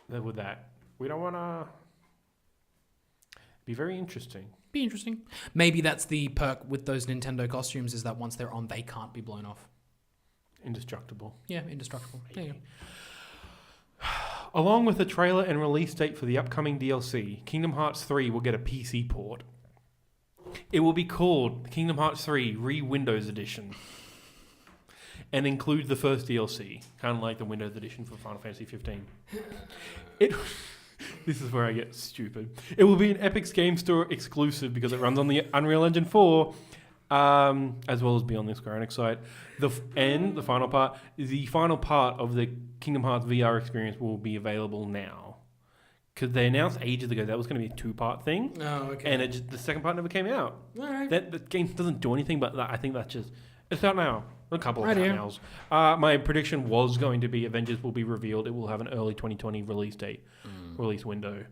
Then with that, we don't want to. Be very interesting. Be interesting. Maybe that's the perk with those Nintendo costumes is that once they're on, they can't be blown off. Indestructible. Yeah, indestructible. There you go. Along with a trailer and release date for the upcoming DLC, Kingdom Hearts 3 will get a PC port. It will be called Kingdom Hearts 3 Re-Windows Edition and include the first DLC, kind of like the Windows Edition for Final Fantasy 15. This is where I get stupid. It will be an Epic Game Store exclusive because it runs on the Unreal Engine 4, as well as be on the Square Enix site. The final part of the Kingdom Hearts VR experience will be available now. Because they announced ages ago that was going to be a 2-part thing. Oh, okay. And the second part never came out. All right. The game doesn't do anything, but I think that's just... It's out now. A couple of Right here. nows. My prediction was going to be Avengers will be revealed. It will have an early 2020 release date. Release window.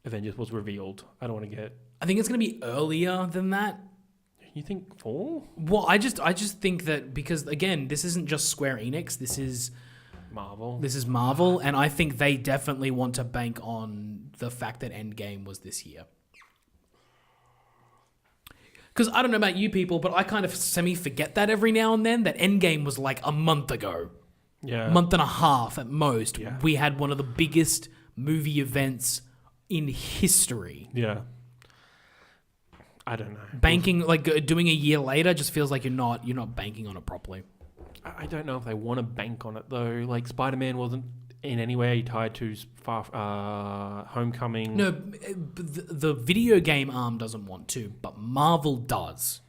Avengers was revealed. I don't want to get... I think it's going to be earlier than that. You think 4? Well, I just think that because again, this isn't just Square Enix. This is Marvel, and I think they definitely want to bank on the fact that Endgame was this year. Because I don't know about you people, but I kind of semi-forget that every now and then, that Endgame was like a month ago. Yeah. A month and a half at most. Yeah. We had one of the biggest movie events in history. Yeah. I don't know. Banking, like doing a year later just feels like you're not banking on it properly. I don't know if they want to bank on it, though. Like, Spider-Man wasn't in any way tied to Homecoming. No, the video game arm doesn't want to, but Marvel does.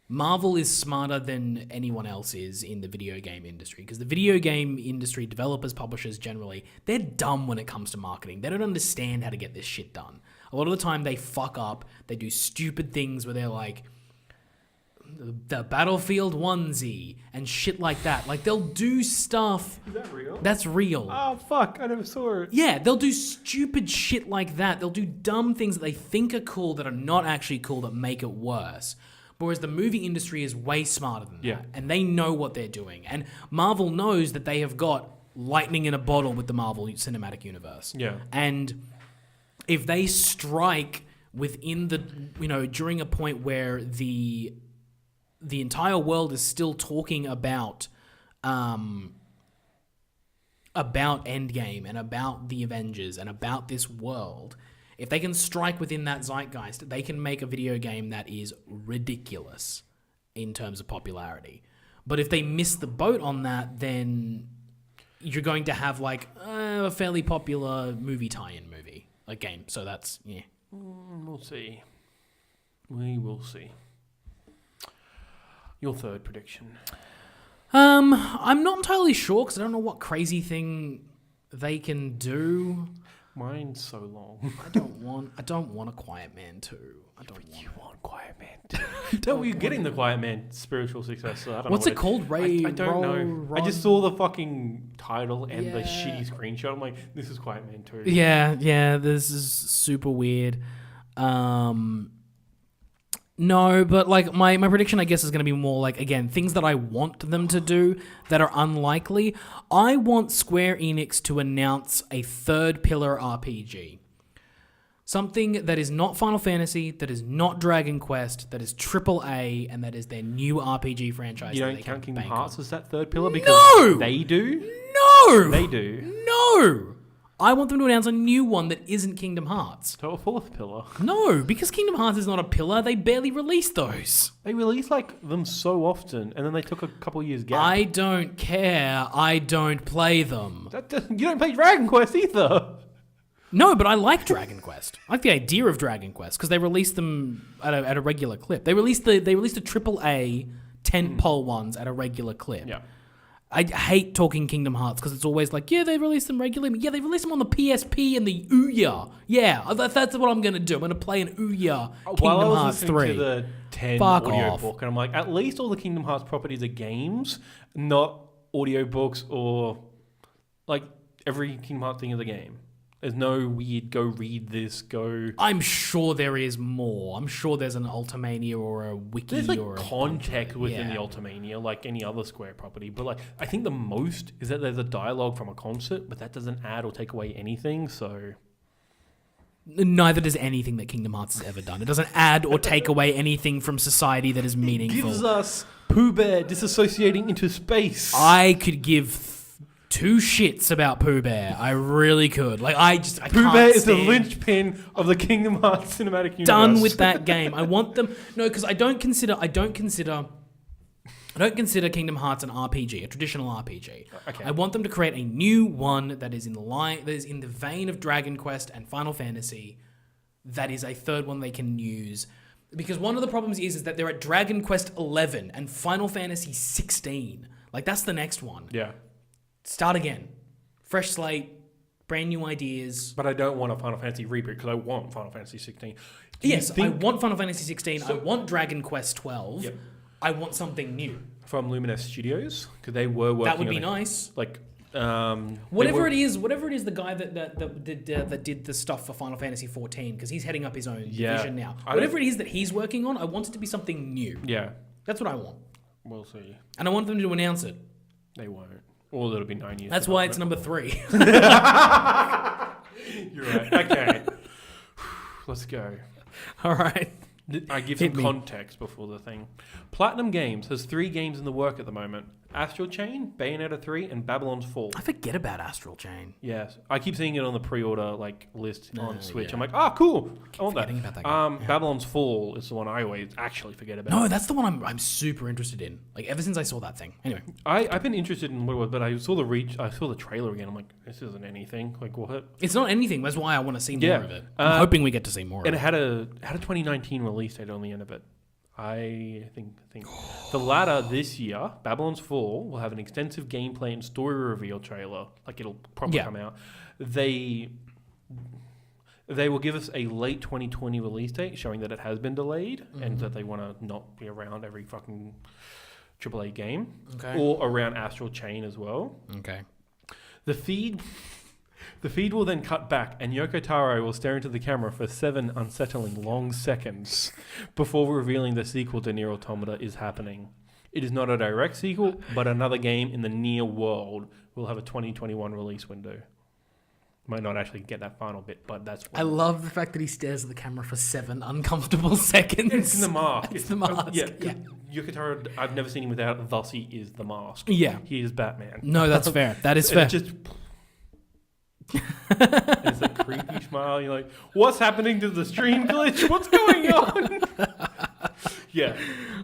Marvel is smarter than anyone else is in the video game industry, because the video game industry, developers, publishers generally, they're dumb when it comes to marketing. They don't understand how to get this shit done. A lot of the time they fuck up, they do stupid things where they're like, the Battlefield onesie and shit like that. Like, they'll do stuff... Is that real? That's real. Oh, fuck. I never saw it. Yeah, they'll do stupid shit like that. They'll do dumb things that they think are cool that are not actually cool that make it worse. Whereas the movie industry is way smarter than that. And they know what they're doing. And Marvel knows that they have got lightning in a bottle with the Marvel Cinematic Universe. Yeah. And if they strike within the... during a point where the entire world is still talking about Endgame and about the Avengers and about this world, if they can strike within that zeitgeist, they can make a video game that is ridiculous in terms of popularity. But if they miss the boat on that, then you're going to have like a fairly popular movie tie-in movie, a game. So that's, yeah. We'll see. We will see. Your third prediction. I'm not entirely sure because I don't know what crazy thing they can do. Mine's so long. I don't want a Quiet Man 2. You want Quiet Man 2? Don't we getting the Quiet Man spiritual successor? I don't What's know it called? I don't know. I just saw the fucking title and the shitty screenshot. I'm like, this is Quiet Man 2. Yeah, this is super weird. No, but like my prediction, I guess, is going to be more like, again, things that I want them to do that are unlikely. I want Square Enix to announce a third pillar RPG. Something that is not Final Fantasy, that is not Dragon Quest, that is AAA, and that is their new RPG franchise. You don't count Kingdom Hearts as that third pillar? Because No! they do? No! They do? No! I want them to announce a new one that isn't Kingdom Hearts. So a fourth pillar? No, because Kingdom Hearts is not a pillar. They barely released those. They release like them so often, and then they took a couple years gap. I don't care. I don't play them. You don't play Dragon Quest either. No, but I like Dragon Quest. I like the idea of Dragon Quest because they released them at a regular clip. They released the AAA tentpole ones at a regular clip. Yeah. I hate talking Kingdom Hearts because it's always like, yeah, they release them regularly. Yeah, they release them on the PSP and the Ouya. Yeah, that's what I'm going to do. I'm going to play an Ouya Kingdom Hearts 3. To the 10 Fuck audio off. book, and I'm like, at least all the Kingdom Hearts properties are games, not audiobooks or like every Kingdom Hearts thing is a game. There's no weird go read this, go... I'm sure there is more. I'm sure there's an Ultimania or a wiki There's like or a context within the Ultimania, like any other Square property. But like, I think the most is that there's a dialogue from a concert, but that doesn't add or take away anything, so... Neither does anything that Kingdom Hearts has ever done. It doesn't add or take away anything from society that is meaningful. It gives us Pooh Bear disassociating into space. I could give two shits about Pooh Bear. I really could. Like, I Pooh Bear is the linchpin of the Kingdom Hearts cinematic universe. Done with that game. I want them... No, because I don't consider Kingdom Hearts an RPG, a traditional RPG. Okay. I want them to create a new one that is in the vein of Dragon Quest and Final Fantasy. That is a third one they can use. Because one of the problems is that they're at Dragon Quest 11 and Final Fantasy 16. Like, that's the next one. Yeah. Start again. Fresh slate, brand new ideas. But I don't want a Final Fantasy reboot because I want Final Fantasy 16. Yes, I want Final Fantasy 16. I want Dragon Quest 12. Yep. I want something new. From Luminous Studios, because they were working That would be on nice. like Whatever it is, the guy that did the stuff for Final Fantasy 14, because he's heading up his own division now. Whatever it is that he's working on, I want it to be something new. Yeah. That's what I want. We'll see. And I want them to announce it. They won't. Or it'll be 9 years. That's why it's number 3. You're right. Okay. Let's go. All right. I give some context before the thing. Platinum Games has 3 games in the work at the moment. Astral Chain, Bayonetta 3, and Babylon's Fall. I forget about Astral Chain. Yes. I keep seeing it on the pre-order list on Switch. Yeah. I'm like, cool. I want that. About that game. Babylon's Fall is the one I always actually forget about. No, that's the one I'm super interested in. Like, ever since I saw that thing. Anyway. I've been interested in what it was, but I saw the trailer again. I'm like, this isn't anything. Like, what? It's not anything. That's why I want to see more of it. I'm hoping we get to see more of it. And it had a 2019 release date on the end of it. I think the latter this year, Babylon's Fall, will have an extensive gameplay and story reveal trailer. Like, it'll probably come out. They will give us a late 2020 release date, showing that it has been delayed and that they want to not be around every fucking AAA game. Okay. Or around Astral Chain as well. Okay. The feed will then cut back, and Yoko Taro will stare into the camera for 7 unsettling long seconds before revealing the sequel to Nier Automata is happening. It is not a direct sequel, but another game in the Nier world will have a 2021 release window. Might not actually get that final bit, but that's what I love the fact that he stares at the camera for 7 uncomfortable seconds. It's the mask. It's the mask. Yeah. Yoko Taro, I've never seen him without, thus he is the mask. Yeah. He is Batman. No, that's fair. That is fair. It's a creepy smile. You're like, what's happening to the stream glitch? What's going on? Yeah.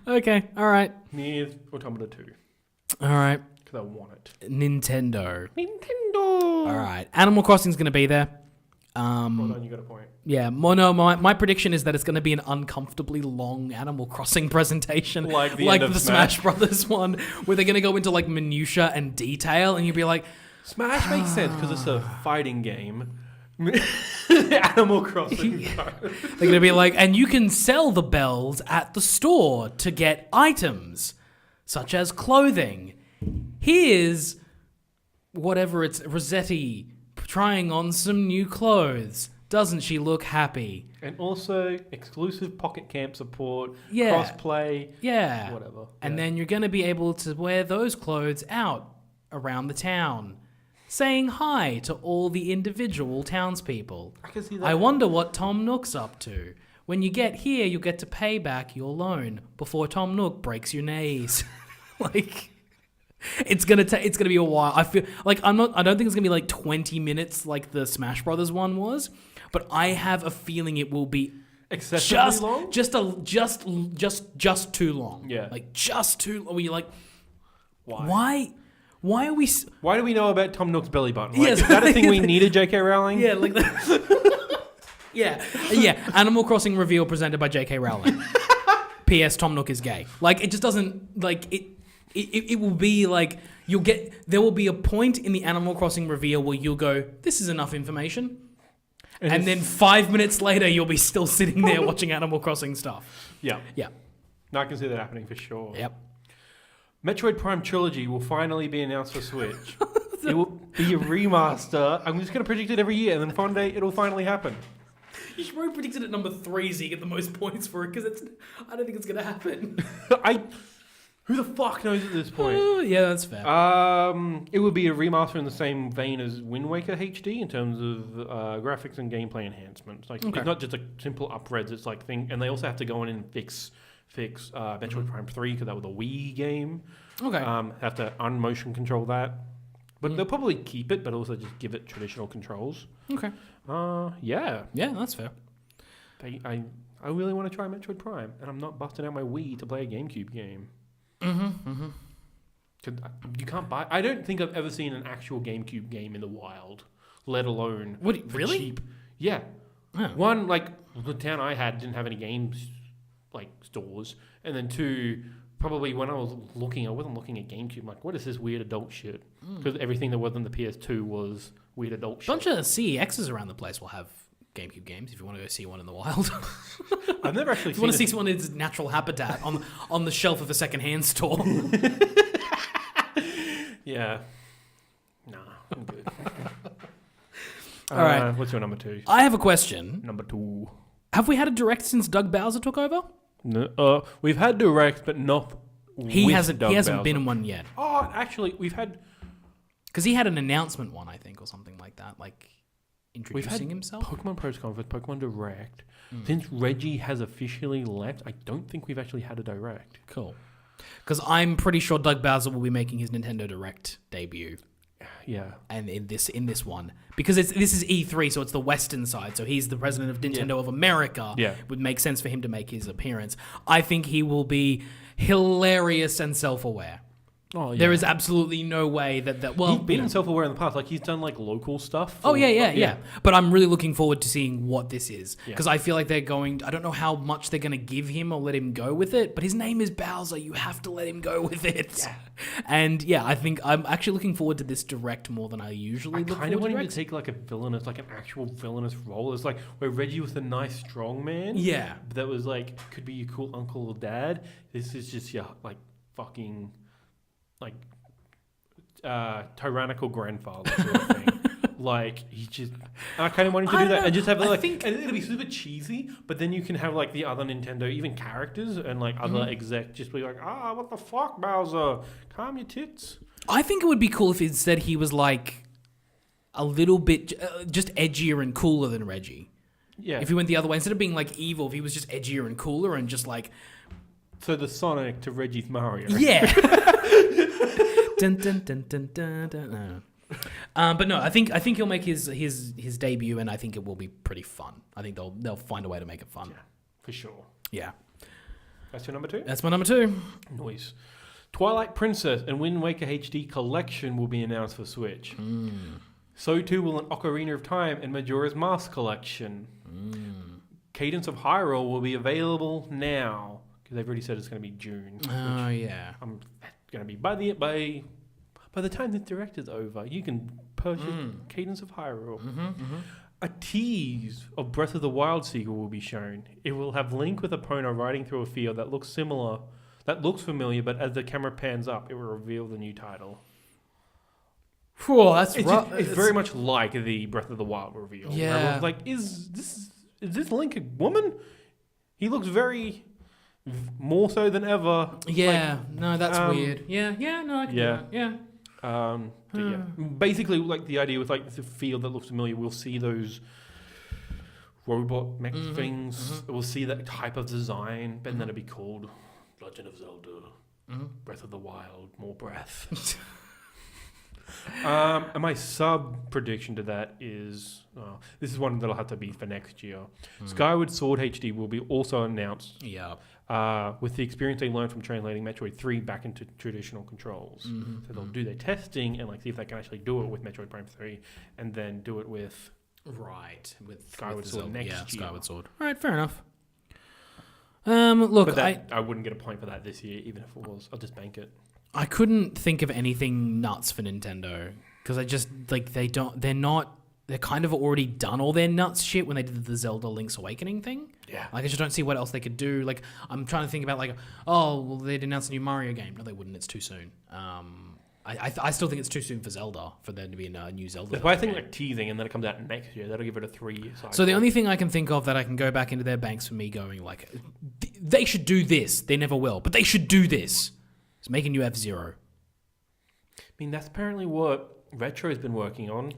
Okay. All right. Nier Automata 2. All right. Because I want it. Nintendo. All right. Animal Crossing's going to be there. Well done, you got a point. Yeah. My prediction is that it's going to be an uncomfortably long Animal Crossing presentation. Like the Smash Brothers one, where they're going to go into like minutia and detail, and you'll be like, Smash makes sense because it's a fighting game. Animal Crossing. They're going to be like, and you can sell the bells at the store to get items, such as clothing. Here's whatever it's Rossetti trying on some new clothes. Doesn't she look happy? And also exclusive Pocket Camp support, Yeah. crossplay, Yeah. whatever. And then you're going to be able to wear those clothes out around the town, saying hi to all the individual townspeople. I can see that. I wonder what Tom Nook's up to. When you get here, you'll get to pay back your loan before Tom Nook breaks your knees. Like, it's gonna be a while. I feel like I don't think it's gonna be like 20 minutes like the Smash Brothers one was, but I have a feeling it will be excessively long. Just too long. Yeah. Like just too long. Where you're like, Why? Why are we? Why do we know about Tom Nook's belly button? Like, Yes. Is that a thing we needed, J.K. Rowling? Yeah, like that. Yeah. Animal Crossing reveal presented by J.K. Rowling. P.S. Tom Nook is gay. Like, it just doesn't like it. It will be like there will be a point in the Animal Crossing reveal where you'll go, this is enough information. And then 5 minutes later, you'll be still sitting there watching Animal Crossing stuff. Yeah. Yeah. No, I can see that happening for sure. Yep. Metroid Prime Trilogy will finally be announced for Switch. It will be a remaster. I'm just going to predict it every year, and then one day it'll finally happen. You should probably predict it at number 3 so you get the most points for it, because I don't think it's going to happen. Who the fuck knows at this point? Yeah, that's fair. It would be a remaster in the same vein as Wind Waker HD in terms of graphics and gameplay enhancements. Like, Okay. It's not just a simple upreds. It's like and they also have to go in and fix Metroid Prime 3 because that was a Wii game. Okay. Have to unmotion control that, but they'll probably keep it, but also just give it traditional controls. Okay. Yeah. Yeah, that's fair. I really want to try Metroid Prime, and I'm not busting out my Wii to play a GameCube game. You can't buy. I don't think I've ever seen an actual GameCube game in the wild, let alone for really? cheap. Yeah. Oh. One, like the town I had didn't have any games like stores, and then two, probably when I was looking, I wasn't looking at GameCube. Like, what is this weird adult shit? Because everything that was in the PS2 was weird adult shit. A bunch of CEXs around the place will have GameCube games if you want to go see one in the wild. I've never actually if you want to see one in its natural habitat on the shelf of a second-hand store. Yeah. Nah, I'm good. All right. What's your number 2? I have a question. Number 2. Have we had a direct since Doug Bowser took over? No, we've had direct, but not. He hasn't Bowser. been in one yet. Oh, actually, we've had. Because he had an announcement one, I think, or something like that, like introducing himself. Pokemon Press Conference, Pokemon Direct. Since Reggie has officially left, I don't think we've actually had a direct. Cool. Because I'm pretty sure Doug Bowser will be making his Nintendo Direct debut. Yeah. And in this one, because this is E3, so it's the Western side. So he's the president of Nintendo of America. Yeah. It would make sense for him to make his appearance. I think he will be hilarious and self-aware. Oh, yeah. There is absolutely no way that well, he's been self-aware in the past. Like, he's done, like, local stuff. Oh, yeah. But I'm really looking forward to seeing what this is. Yeah. Because I feel like I don't know how much they're going to give him or let him go with it, but his name is Bowser. You have to let him go with it. Yeah. And, yeah, I think I'm actually looking forward to this direct more than I usually look forward to. I kind of want him to take, like, a villainous, like, an actual villainous role. It's like where Reggie was the nice, strong man. Yeah. That was, like, could be your cool uncle or dad. This is just, like, fucking, like... tyrannical grandfather sort of thing. Like, he just... I kind of want him to do that and just have, like... And it'll be super cheesy, but then you can have, like, the other Nintendo, even characters and, like, other exec just be like, what the fuck, Bowser? Calm your tits. I think it would be cool if instead he was, like, a little bit just edgier and cooler than Reggie. Yeah. If he went the other way, instead of being, like, evil, if he was just edgier and cooler and just, like... So the Sonic to Reggie's Mario. Yeah. Dun, dun, dun, dun, dun, dun, no. But no, I think he'll make his debut, and I think it will be pretty fun. I think they'll find a way to make it fun. Yeah, for sure. Yeah. That's your number 2? That's my number 2. Noise. Twilight Princess and Wind Waker HD Collection will be announced for Switch. So too will an Ocarina of Time and Majora's Mask Collection. Cadence of Hyrule will be available now, because they've already said it's going to be June. Oh, yeah. I'm going to be by the time the direct is over, you can purchase Cadence of Hyrule. A tease of Breath of the Wild sequel will be shown. It will have Link with Epona riding through a field that looks familiar, but as the camera pans up, it will reveal the new title. Whew, that's It's very much like the Breath of the Wild reveal. Yeah. Everyone's like, is this Link a woman? He looks very more so than ever. Yeah, no, that's weird. Yeah, no, I can do that. Yeah. But yeah, basically, like the idea with like the field that looks familiar, we'll see those robot mech things. We'll see that type of design, but then it'll be called Legend of Zelda, Breath of the Wild, more breath. And my sub prediction to that is this is one that'll have to be for next year. Skyward Sword HD will be also announced. Yeah. With the experience they learned from translating Metroid 3 back into traditional controls. So they'll do their testing and like see if they can actually do it with Metroid Prime 3 and then do it with Skyward Sword next year. Skyward Sword. All right, fair enough. Look, but I wouldn't get a point for that this year, even if it was. I'll just bank it. I couldn't think of anything nuts for Nintendo because I just like they're kind of already done all their nuts shit when they did the Zelda Link's Awakening thing. Yeah. Like, I just don't see what else they could do. Like, I'm trying to think about, like, oh, well, they'd announce a new Mario game. No, they wouldn't. It's too soon. I still think it's too soon for Zelda, for there to be a new Zelda That's why I game. think, like, teasing and then it comes out next year. That'll give it a 3-year cycle. So the only thing I can think of that I can go back into their banks for me going, like, they should do this. They never will. But they should do this. It's make a new F-Zero. I mean, that's apparently what Retro's been working on.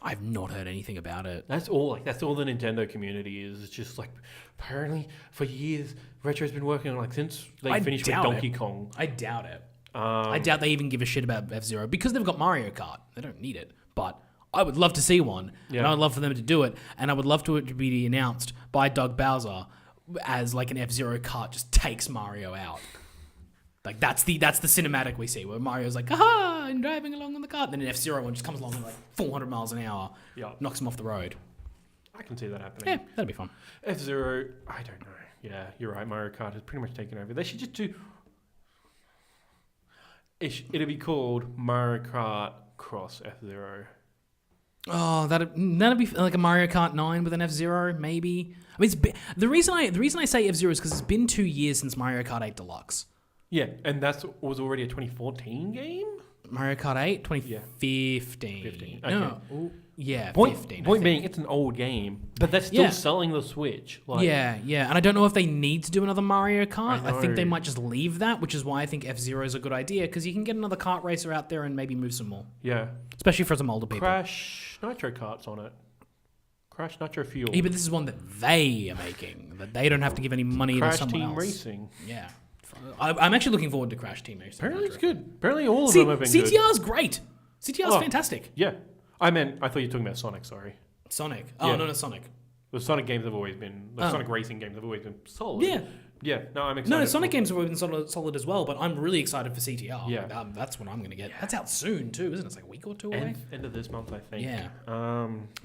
I've not heard anything about it. That's all the Nintendo community is. It's just like, apparently for years, Retro's been working on, like, since they finished with Donkey Kong. I doubt it. I doubt they even give a shit about F-Zero because they've got Mario Kart. They don't need it. But I would love to see one. Yeah. And I would love for them to do it. And I would love to it to be announced by Doug Bowser as like an F-Zero kart just takes Mario out. Like, that's the cinematic we see where Mario's like, aha, I'm driving along on the cart. And then an F-Zero one just comes along at like 400 miles an hour, knocks him off the road. I can see that happening. Yeah, that'd be fun. F-Zero, I don't know. Yeah, you're right. Mario Kart has pretty much taken over. They should just do... It'll be called Mario Kart Cross F-Zero. Oh, that'd be like a Mario Kart 9 with an F-Zero, maybe. I mean, the reason I say F-Zero is because it's been 2 years since Mario Kart 8 Deluxe. Yeah, and that was already a 2014 game? Mario Kart 8, 2015. 15. No, yeah, Point 15. point being, it's an old game, but they're still Yeah. selling the Switch. Like, yeah, and I don't know if they need to do another Mario Kart. I think they know. might just leave that, which is why I think F-Zero is a good idea, because you can get another kart racer out there and maybe move some more, Yeah. especially for some older people. Crash Nitro Kart's on it. Crash Nitro Fuel. Yeah, but this is one that they are making, that they don't have to give any money Crash to someone Team else. Racing. Yeah. I'm actually looking forward to Crash Team Racing. Apparently it's good. Apparently all of them have been CTR's great. CTR's fantastic. Yeah. I thought you were talking about Sonic, sorry. Sonic. Oh, Yeah. no, Sonic. The Sonic games have always been, Sonic racing games have always been solid. Yeah. Yeah, no, I'm excited. No, Sonic games have always been solid as well, but I'm really excited for CTR. Yeah. That's what I'm going to get. That's out soon, too, isn't it? It's like a week or two away. End of this month, I think. Yeah.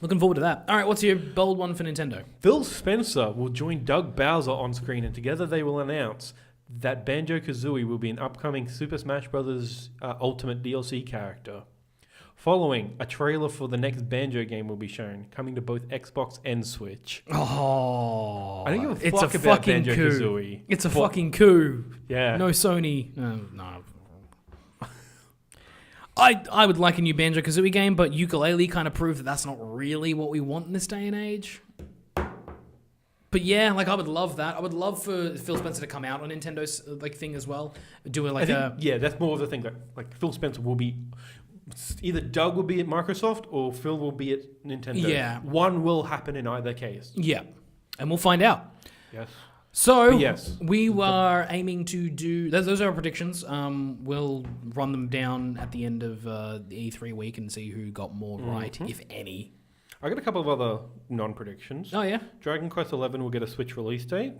Looking forward to that. All right, what's your bold one for Nintendo? Phil Spencer will join Doug Bowser on screen, and together they will announce that Banjo-Kazooie will be an upcoming Super Smash Bros. Ultimate DLC character. Following, a trailer for the next Banjo game will be shown, coming to both Xbox and Switch. Oh, I don't give a it's fuck a about fucking Banjo-Kazooie. coup. It's a fucking coup. Yeah. No Sony. No. I would like a new Banjo-Kazooie game, but Yooka-Laylee kind of proved that that's not really what we want in this day and age. But yeah, like I would love that. I would love for Phil Spencer to come out on Nintendo's thing as well. Do it like that's more of the thing that like Phil Spencer will be. Either Doug will be at Microsoft or Phil will be at Nintendo. Yeah. One will happen in either case. Yeah, and we'll find out. Yes. So But yes. we were aiming to do those are our predictions. We'll run them down at the end of the E3 week and see who got more right, if any. I got a couple of other non-predictions. Oh yeah. Dragon Quest XI will get a Switch release date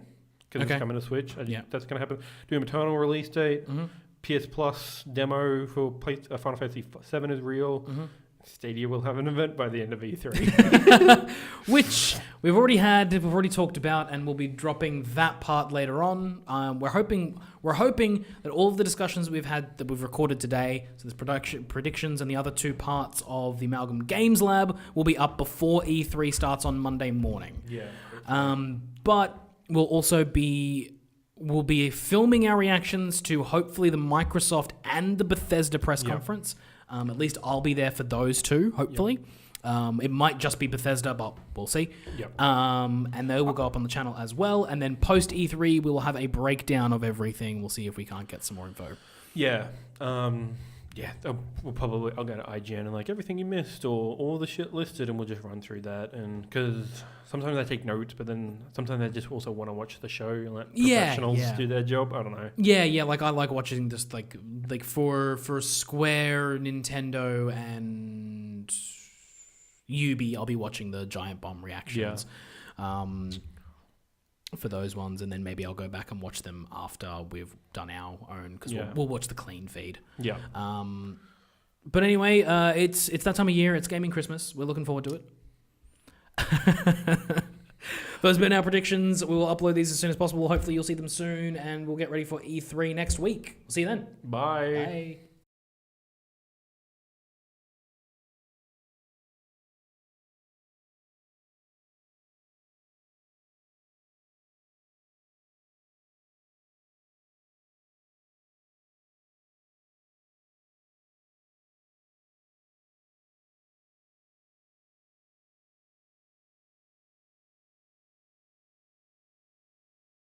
because Okay. it's coming to Switch. Yeah. That's going to happen. Doom Eternal release date. Mm-hmm. PS Plus demo for Final Fantasy VII is real. Mm-hmm. Stadia will have an event by the end of E3. Which we've already talked about, and we'll be dropping that part later on. We're hoping that all of the discussions we've had that we've recorded today, so there's predictions and the other two parts of the Amalgam Games Lab, will be up before E3 starts on Monday morning. Yeah. But we'll also be filming our reactions to hopefully the Microsoft and the Bethesda press conference. At least I'll be there for those two, hopefully. It might just be Bethesda, but we'll see. Yep. And they will go up on the channel as well. And then post E3, we will have a breakdown of everything. We'll see if we can't get some more info. Yeah. I'll go to IGN and like everything you missed or all the shit listed, and we'll just run through that. And because sometimes I take notes, but then sometimes I just also want to watch the show and let professionals do their job. I don't know. Yeah. Like I like watching just like for Square, Nintendo, and Ubi, I'll be watching the Giant Bomb reactions. For those ones, and then maybe I'll go back and watch them after we've done our own, because we'll watch the clean feed. Yeah. But anyway, it's that time of year. It's gaming Christmas. We're looking forward to it. Those have been our predictions. We will upload these as soon as possible. Hopefully you'll see them soon, and we'll get ready for E3 next week. We'll see you then. Bye. Bye.